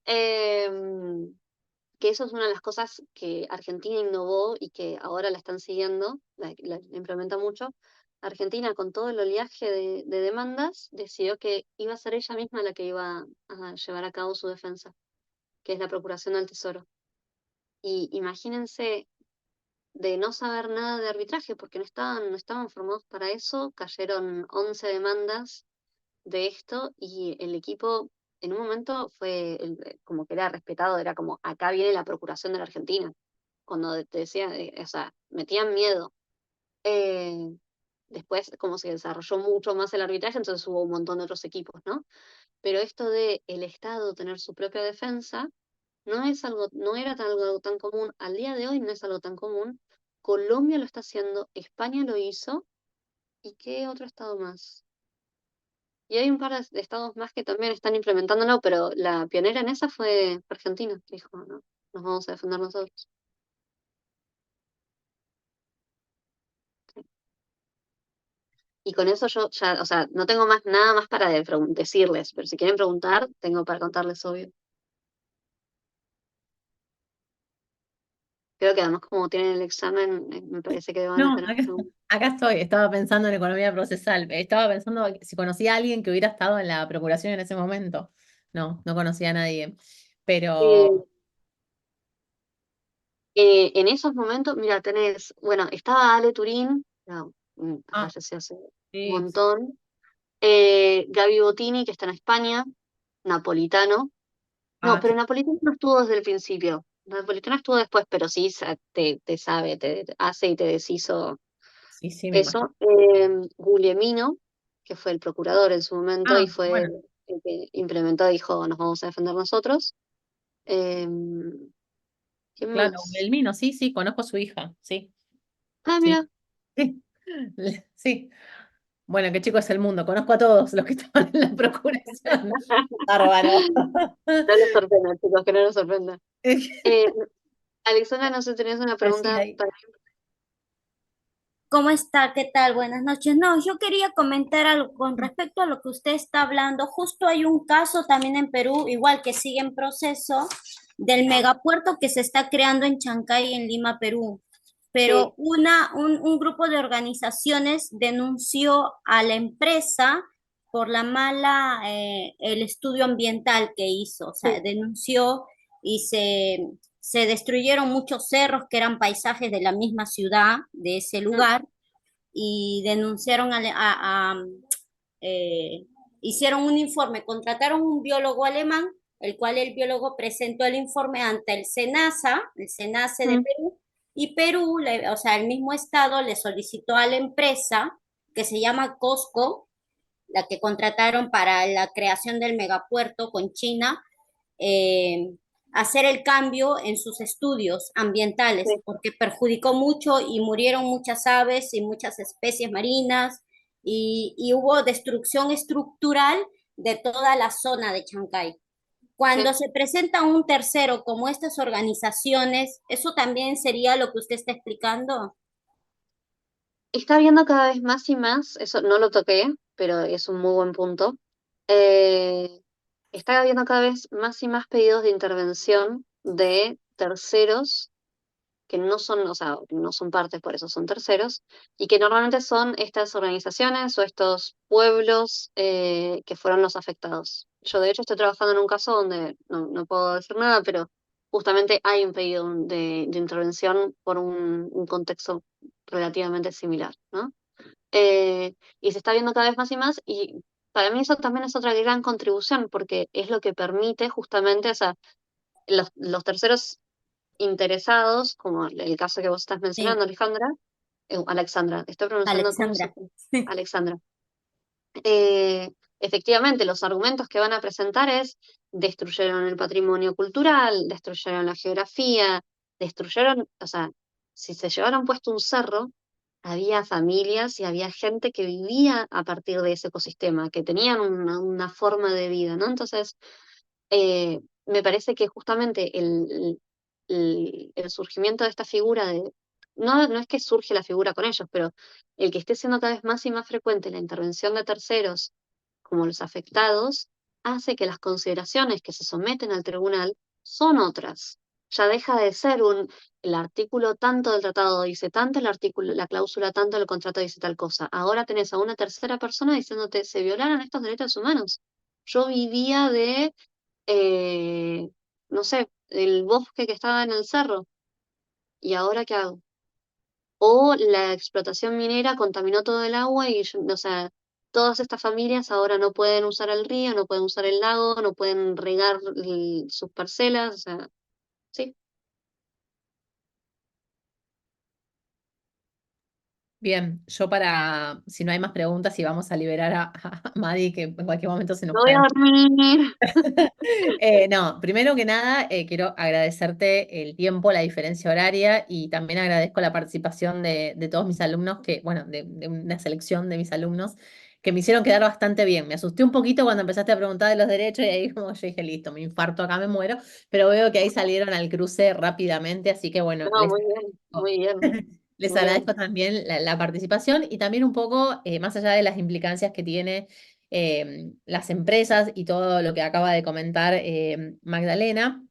Em, que eso es una de las cosas que Argentina innovó y que ahora la están siguiendo, la implementa mucho. Argentina, con todo el oleaje de demandas, decidió que iba a ser ella misma la que iba a llevar a cabo su defensa, que es la Procuración del Tesoro. Y imagínense, de no saber nada de arbitraje, porque no estaban formados para eso, cayeron 11 demandas de esto, y el equipo en un momento fue como que era respetado, era como, acá viene la Procuración de la Argentina, cuando te decía, o sea, metían miedo. Eh, Después, como se desarrolló mucho más el arbitraje, entonces hubo un montón de otros equipos, ¿no? Pero esto de el Estado tener su propia defensa no era algo tan común. Al día de hoy no es algo tan común. Colombia lo está haciendo, España lo hizo, ¿y qué otro estado más? Y hay un par de estados más que también están implementándolo, pero la pionera en esa fue Argentina, que dijo, no, nos vamos a defender nosotros. Y con eso yo ya, o sea, no tengo nada más para decirles, pero si quieren preguntar, tengo para contarles, obvio. Creo que además, como tienen el examen, me parece que van a No, tener acá, preguntas. acá estoy, estaba pensando en economía procesal, estaba pensando si conocía a alguien que hubiera estado en la procuración en ese momento. No, no conocía a nadie, Eh, pero... en esos momentos, mira, bueno, estaba Ale Turín, no, Ah, falleció hace un sí, montón. Gaby Bottini, que está en España, napolitano. No, ah, pero Napolitano no estuvo desde el principio. Napolitano estuvo después, pero sí te sabe, te hace y te deshizo sí, sí, me imagino. eso. Guglielmino, que fue el procurador en su momento y Ah, fue bueno, el que implementó, dijo, nos vamos a defender nosotros. Em, ¿Quién claro, más? Guillermino, sí, sí, conozco a su hija, sí, Ah, sí, mira. sí, sí. Bueno, qué chico es el mundo, conozco a todos los que estaban en la procuración. Bárbaro. No les sorprenda, chicos, que no les sorprenda. Eh, Alexandra, no sé si tenés una Así pregunta ahí. para... ¿Cómo está? ¿Qué tal? Buenas noches. No, yo quería comentar algo con respecto a lo que usted está hablando. Justo hay un caso también en Perú, igual que sigue en proceso, del megapuerto que se está creando en Chancay, en Lima, Perú. Pero Sí, un grupo de organizaciones denunció a la empresa por la mala, el estudio ambiental que hizo, o sea, sí, denunció y se destruyeron muchos cerros que eran paisajes de la misma ciudad, de ese mm, lugar, y denunciaron eh, hicieron un informe, contrataron un biólogo alemán, el cual el biólogo presentó el informe ante el SENASA, el SENACE de mm, Perú, y Perú, o sea, el mismo estado le solicitó a la empresa que se llama Cosco, la que contrataron para la creación del megapuerto con China, eh, hacer el cambio en sus estudios ambientales, sí. porque perjudicó mucho y murieron muchas aves y muchas especies marinas y hubo destrucción estructural de toda la zona de Chancay. Cuando Sí. se presenta un tercero como estas organizaciones, ¿eso también sería lo que usted está explicando? Está viendo cada vez más y más, eso no lo toqué, pero es un muy buen punto. Eh, Está habiendo cada vez más y más pedidos de intervención de terceros que no son, o sea, no son partes, por eso son terceros, y que normalmente son estas organizaciones o estos pueblos que fueron los afectados. Yo de hecho estoy trabajando en un caso donde no puedo decir nada, pero justamente hay un pedido de intervención por un contexto relativamente similar, ¿no? Y se está viendo cada vez más y más, y para mí eso también es otra gran contribución, porque es lo que permite justamente, o sea, los terceros interesados, como el caso que vos estás Sí, mencionando, Alexandra, estoy pronunciando como Alexandra. Alexandra. Eh, Efectivamente, los argumentos que van a presentar es destruyeron el patrimonio cultural, destruyeron la geografía, destruyeron, o sea, si se llevaron puesto un cerro, había familias y había gente que vivía a partir de ese ecosistema, que tenían una forma de vida, ¿no? Entonces, me parece que justamente el surgimiento de esta figura no es que surge la figura con ellos, pero el que esté siendo cada vez más y más frecuente la intervención de terceros, como los afectados, hace que las consideraciones que se someten al tribunal son otras. Ya deja de ser el artículo tanto del tratado dice tanto, el artículo, la cláusula tanto del contrato dice tal cosa. Ahora tenés a una tercera persona diciéndote, se violaron estos derechos humanos. Yo vivía de eh, no sé, el bosque que estaba en el cerro. ¿Y ahora qué hago? O la explotación minera contaminó todo el agua y, o sea, todas estas familias ahora no pueden usar el río, no pueden usar el lago, no pueden regar sus parcelas, o sea, sí. Bien, yo si no hay más preguntas y vamos a liberar a Madi, que en cualquier momento se nos No voy a cae. dormir. No, primero que nada, quiero agradecerte el tiempo, la diferencia horaria y también agradezco la participación de todos mis alumnos, bueno, de una selección de mis alumnos que me hicieron quedar bastante bien. Me asusté un poquito cuando empezaste a preguntar de los derechos y ahí como yo dije, listo, me infarto acá, me muero, pero veo que ahí salieron al cruce rápidamente, así que bueno, No, muy bien, muy bien, les muy bien. agradezco también la participación y también un poco, más allá de las implicancias que tiene las empresas y todo lo que acaba de comentar Magdalena.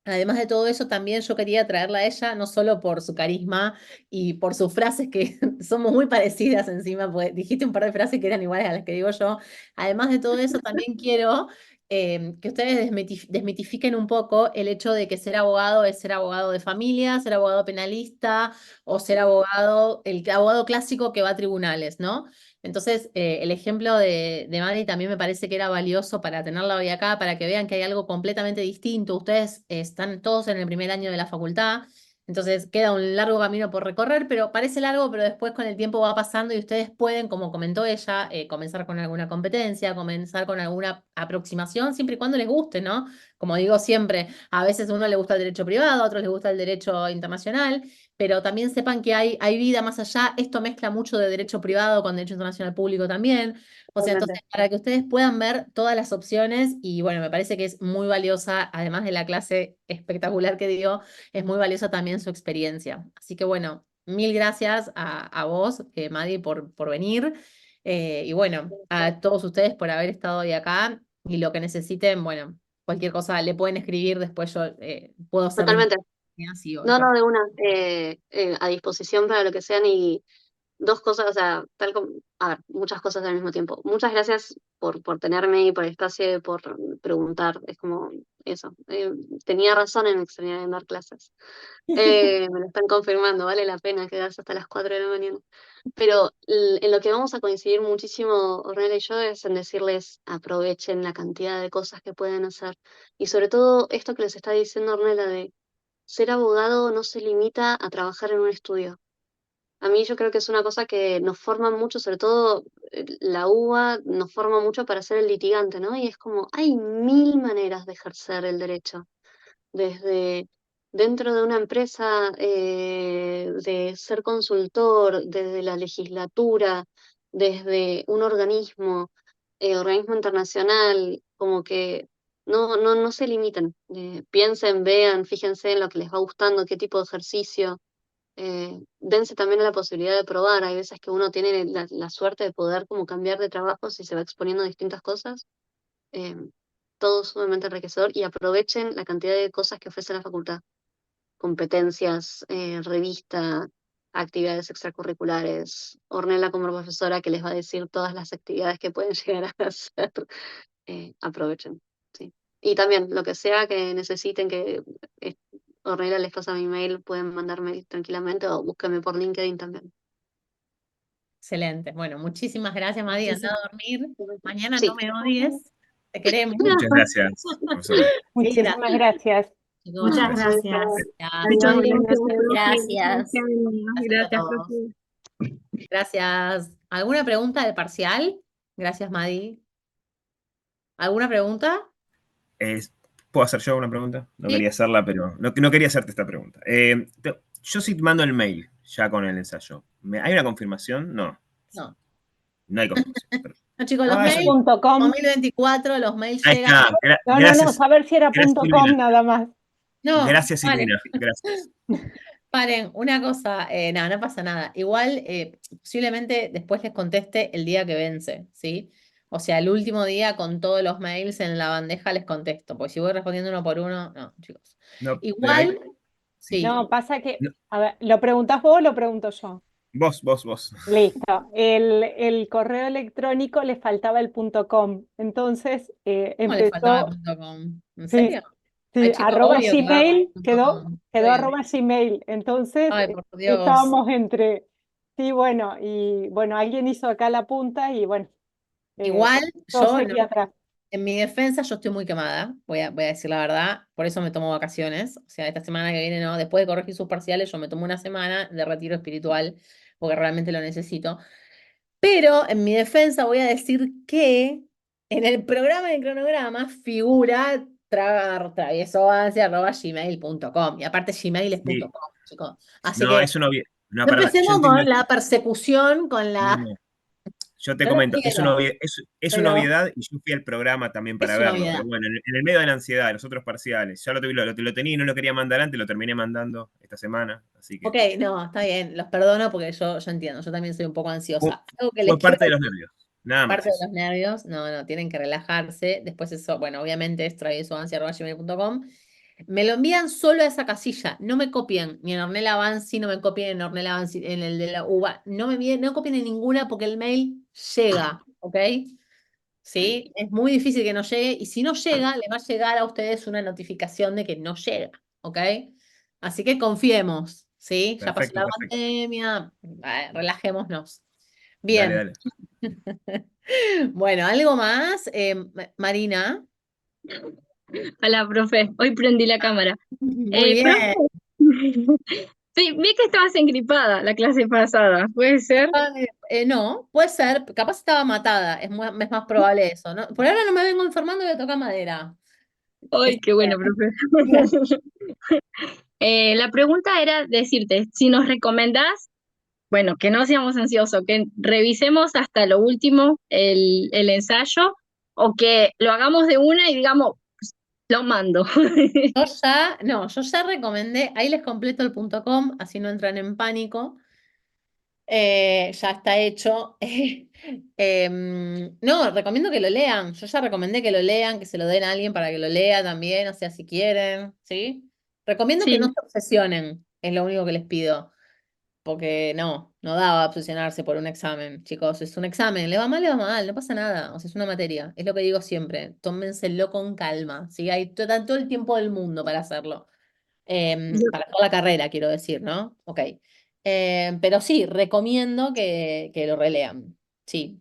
Además de todo eso, también yo quería traerla a ella, no solo por su carisma y por sus frases que somos muy parecidas encima, porque dijiste un par de frases que eran iguales a las que digo yo. Además de todo eso, también quiero que ustedes desmitifiquen un poco el hecho de que ser abogado es ser abogado de familia, ser abogado penalista o ser abogado, el abogado clásico que va a tribunales, ¿no? Entonces, el ejemplo de Mari también me parece que era valioso para tenerla hoy acá, para que vean que hay algo completamente distinto. Ustedes están todos en el primer año de la facultad, entonces queda un largo camino por recorrer, pero parece largo, pero después con el tiempo va pasando y ustedes pueden, como comentó ella, comenzar con alguna competencia, comenzar con alguna aproximación, siempre y cuando les guste, ¿no? Como digo siempre, a veces a uno le gusta el derecho privado, a otros les gusta el derecho internacional, pero también sepan que hay vida más allá. Esto mezcla mucho de derecho privado con derecho internacional público también. O sea, entonces, Totalmente. para que ustedes puedan ver todas las opciones, y bueno, me parece que es muy valiosa, además de la clase espectacular que dio, es muy valiosa también su experiencia. Así que bueno, mil gracias a vos, Madi, por venir. Y bueno, a todos ustedes por haber estado hoy acá y lo que necesiten, bueno, cualquier cosa le pueden escribir, después yo puedo ser Totalmente. así o No, yo. no, de una, a disposición para lo que sean y dos cosas, o sea, a ver, muchas cosas al mismo tiempo. Muchas gracias por tenerme y por el espacio y por preguntar. Es como eso. Tenía razón en extrañar en dar clases. Me lo están confirmando, vale la pena quedarse hasta las 4 de la mañana. Pero en lo que vamos a coincidir muchísimo, Ornella y yo, es en decirles aprovechen la cantidad de cosas que pueden hacer. Y sobre todo esto que les está diciendo Ornella de ser abogado no se limita a trabajar en un estudio. A mí yo creo que es una cosa que nos forma mucho, sobre todo la UBA nos forma mucho para ser el litigante, ¿no? Y es como, hay mil maneras de ejercer el derecho, desde dentro de una empresa, de ser consultor, desde la legislatura, desde un organismo internacional, como que no se limiten. Piensen, vean, fíjense en lo que les va gustando, qué tipo de ejercicio. Dense también la posibilidad de probar. Hay veces que uno tiene la suerte de poder como cambiar de trabajo si se va exponiendo a distintas cosas. Eh, Todo sumamente enriquecedor y aprovechen la cantidad de cosas que ofrece la facultad. Competencias, revista, actividades extracurriculares. Ornella como profesora que les va a decir todas las actividades que pueden llegar a hacer. Aprovechen. Sí. Y también lo que sea que necesiten, que eh, Ornella les pasa mi mail, pueden mandarme tranquilamente o búsquenme por LinkedIn también. Excelente. Bueno, muchísimas gracias, Madi. Anda a dormir. Mañana no Sí. me odies. Te queremos. Muchas gracias, profesora. Mil Muchísimas gracias, gracias. chicos. Muchas Gracias. gracias. Gracias. Adiós, Muchas gracias. Gracias. Gracias a Gracias, todos. profe. Gracias. ¿Alguna pregunta del parcial? Gracias, Madi. ¿Alguna pregunta? Eh, ¿Puedo hacer yo una pregunta? No Sí. quería hacerla, pero no quería hacerte esta pregunta. Yo sí te mando el mail ya con el ensayo. ¿Hay una confirmación? No, No. no hay confirmación. No, chicos, los Ah, eso. mails, .com. 2024, los mails Ahí llegan. está. No, Gracias. saber si era Gracias, .com Silvina. nada más. No, Gracias, paren, Silvina. Gracias. paren, una cosa, no, no pasa nada. Igual, posiblemente después les conteste el día que vence, ¿sí? O sea, el último día con todos los mails en la bandeja les contesto, porque si voy respondiendo uno por uno, no, chicos. No, pero Igual, sí. sí, No, pasa que, No, a ver, ¿lo preguntás vos o lo pregunto yo? vos. Listo. El correo electrónico le faltaba el .com. Entonces ¿cómo les faltaba empezó, el .com? ¿En sí, serio? sí, Ay, chicos, arroba obvio que va Gmail, .com. quedó Obvio. arroba Gmail. Entonces Ay, por Dios. estábamos entre, sí, bueno, y bueno, alguien hizo acá la punta y bueno, Igual, todo yo seguía no. atrás. En mi defensa, yo estoy muy quemada, voy a decir la verdad, por eso me tomo vacaciones. O sea, esta semana que viene, no, después de corregir sus parciales, yo me tomo una semana de retiro espiritual, porque realmente lo necesito. Pero en mi defensa voy a decir que en el programa de cronograma figura traviesoansia@gmail.com. Y aparte Gmail es Sí. .com, chicos. Así No, que es una obviedad. No, no perdón, yo empecemos entiendo. con la persecución, con No, la... no. Yo te Yo lo comento, es una quiero, obviedad, es una pero obviedad y yo fui al programa también para es una verlo. obviedad. Pero bueno, en el medio de la ansiedad, los otros parciales, ya lo tenía y no lo quería mandar antes, lo terminé mandando esta semana. Así que Ok, no, está bien, los perdono porque yo entiendo, yo también soy un poco fue, ansiosa. Algo que les fue quiero parte de los decir, nervios. Nada más parte de eso. los nervios, no, tienen que relajarse. Después eso, bueno, obviamente es traviesoansia@gmail.com. Me lo envían solo a esa casilla, no me copien, ni en Ornella Avanzi, no me copien en Ornella Avanzi, en el de la UBA, no copien en ninguna porque el mail llega, ¿ok? ¿Sí? Es muy difícil que no llegue y si no llega, le va a llegar a ustedes una notificación de que no llega, ¿ok? Así que confiemos, ¿sí? Ya pasó Perfecto, la perfecto. pandemia, relajémonos. Dale, Bien. dale. Bueno, ¿algo más? Marina. Hola, profe. Hoy prendí la cámara. Muy bien. Profe, sí, vi que estabas engripada la clase pasada. ¿Puede ser? No, puede ser, capaz estaba matada, es más probable eso, ¿no? Por ahora no me vengo informando de tocar madera. Ay, qué bueno, profe. La pregunta era decirte, si nos recomendás, bueno, que no seamos ansiosos, que revisemos hasta lo último el ensayo o que lo hagamos de una y digamos, lo mando. Yo ya recomendé, ahí les completo el .com, así no entran en pánico. Ya está hecho. No, recomiendo que lo lean. Yo ya recomendé que lo lean, que se lo den a alguien para que lo lea también, o sea, si quieren, ¿sí? Recomiendo que no Sí, se obsesionen, es lo único que les pido. Porque no daba obsesionarse por un examen, chicos. Es un examen, le va mal, no pasa nada. O sea, es una materia. Es lo que digo siempre. Tómenselo con calma. ¿Sí? Hay todo el tiempo del mundo para hacerlo. Para toda la carrera, quiero decir, ¿no? Ok. Pero sí, recomiendo que lo relean. Sí.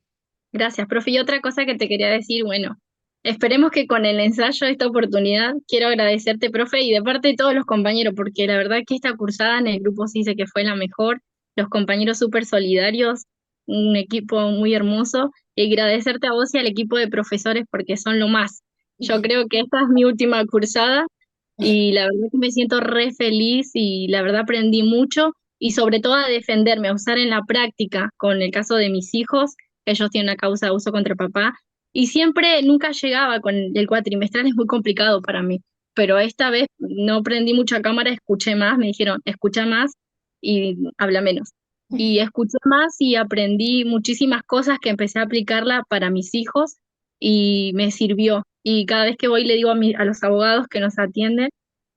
gracias, profe. Y otra cosa que te quería decir, bueno, esperemos que con el ensayo de esta oportunidad, quiero agradecerte, profe, y de parte de todos los compañeros, porque la verdad que esta cursada en el grupo sí sé que fue la mejor, los compañeros súper solidarios, un equipo muy hermoso, y agradecerte a vos y al equipo de profesores porque son lo más. Yo creo que esta es mi última cursada y la verdad que me siento re feliz y la verdad aprendí mucho y sobre todo a defenderme, a usar en la práctica con el caso de mis hijos ellos tienen una causa de abuso contra papá, y siempre, nunca llegaba con el cuatrimestral, es muy complicado para mí, pero esta vez no prendí mucha cámara, escuché más, me dijeron, escucha más y habla menos. Y escuché más y aprendí muchísimas cosas que empecé a aplicarla para mis hijos y me sirvió. Y cada vez que voy le digo a los abogados que nos atienden,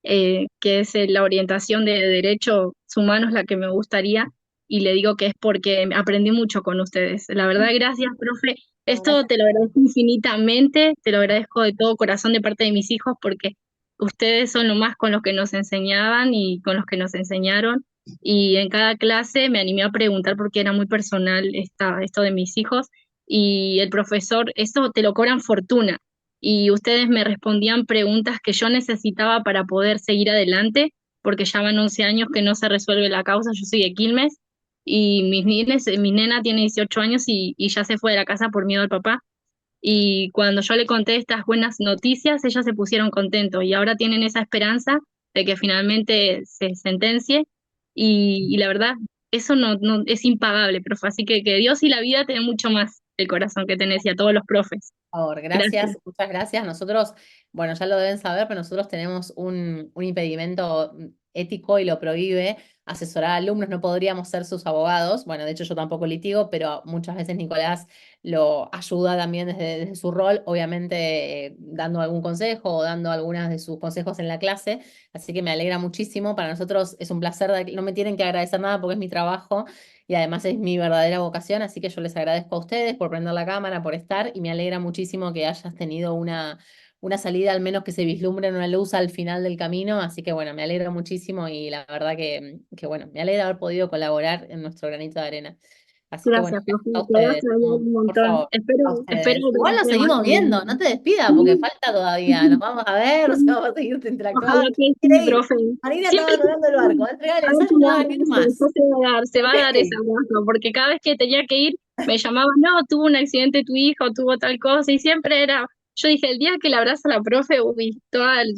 que es la orientación de derechos humanos la que me gustaría, y le digo que es porque aprendí mucho con ustedes. La verdad, gracias, profe. No, Esto gracias. te lo agradezco infinitamente, te lo agradezco de todo corazón de parte de mis hijos porque ustedes son lo más con los que nos enseñaban y con los que nos enseñaron. Y en cada clase me animé a preguntar porque era muy personal esto de mis hijos. Y el profesor, eso te lo cobran fortuna. Y ustedes me respondían preguntas que yo necesitaba para poder seguir adelante, porque ya van 11 años que no se resuelve la causa. Yo soy de Quilmes y mi nena tiene 18 años y ya se fue de la casa por miedo al papá. Y cuando yo le conté estas buenas noticias, ellas se pusieron contentos y ahora tienen esa esperanza de que finalmente se sentencie. Y la verdad, eso no es impagable, profe. Así que Dios y la vida te den mucho más el corazón que tenés y a todos los profes. Por favor, Gracias. gracias, muchas gracias. Nosotros, bueno, ya lo deben saber, pero nosotros tenemos un impedimento ético y lo prohíbe asesorar a alumnos, no podríamos ser sus abogados. Bueno, de hecho yo tampoco litigo, pero muchas veces Nicolás lo ayuda también desde su rol, obviamente dando algún consejo o dando algunas de sus consejos en la clase. Así que me alegra muchísimo. Para nosotros es un placer, no me tienen que agradecer nada porque es mi trabajo y además es mi verdadera vocación, así que yo les agradezco a ustedes por prender la cámara, por estar, y me alegra muchísimo que hayas tenido una salida, al menos que se vislumbre una luz al final del camino, así que bueno, me alegra muchísimo y la verdad que bueno, me alegra haber podido colaborar en nuestro granito de arena. Así que bueno, Gracias, profe. gracias a Te vas a ustedes, ayudar un por montón. favor, a Espero ustedes. Igual nos verte más seguimos viendo, no adelante. te despidas porque Sí, falta todavía, nos vamos a ver, o sea, vamos a seguir ojalá interactuando. que sí, Quiere ir. profe. Marina estaba Siempre que rodando el barco, va a entregar el a ver ensayo si y me no va a das venir eso, más. después se va a dar ese abrazo, porque cada vez que tenía que ir, me llamaban, no, tuvo un accidente tu hijo, tuvo tal cosa, y siempre era, yo dije, el día que le abrazo a la profe, uy,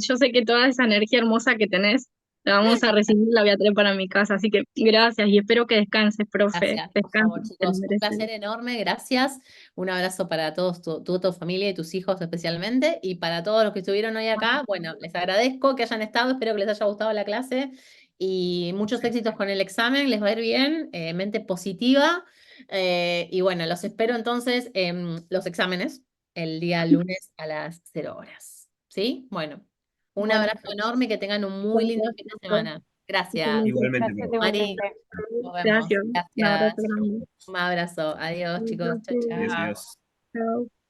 yo sé que toda esa energía hermosa que tenés, la vamos a recibir, la voy a traer para mi casa, así que gracias, y espero que descanses, profe, Gracias, por favor, descanses, te lo chicos. Un mereces. placer enorme, gracias. Un abrazo para todos, tu familia y tus hijos especialmente. Y para todos los que estuvieron hoy acá, bueno, les agradezco que hayan estado, espero que les haya gustado la clase y muchos éxitos con el examen, les va a ir bien, mente positiva. Y bueno, los espero entonces en los exámenes el día lunes a las 0 horas. ¿Sí? Bueno, un Bueno, abrazo enorme y que tengan un muy lindo fin de Gracias, semana. Gracias. igualmente. Igualmente, Gracias profe. Mari, igualmente. nos vemos. Gracias, un abrazo Gracias. grande. Un abrazo. Adiós, chicos. Chao, Adiós, chao. adiós. Chao.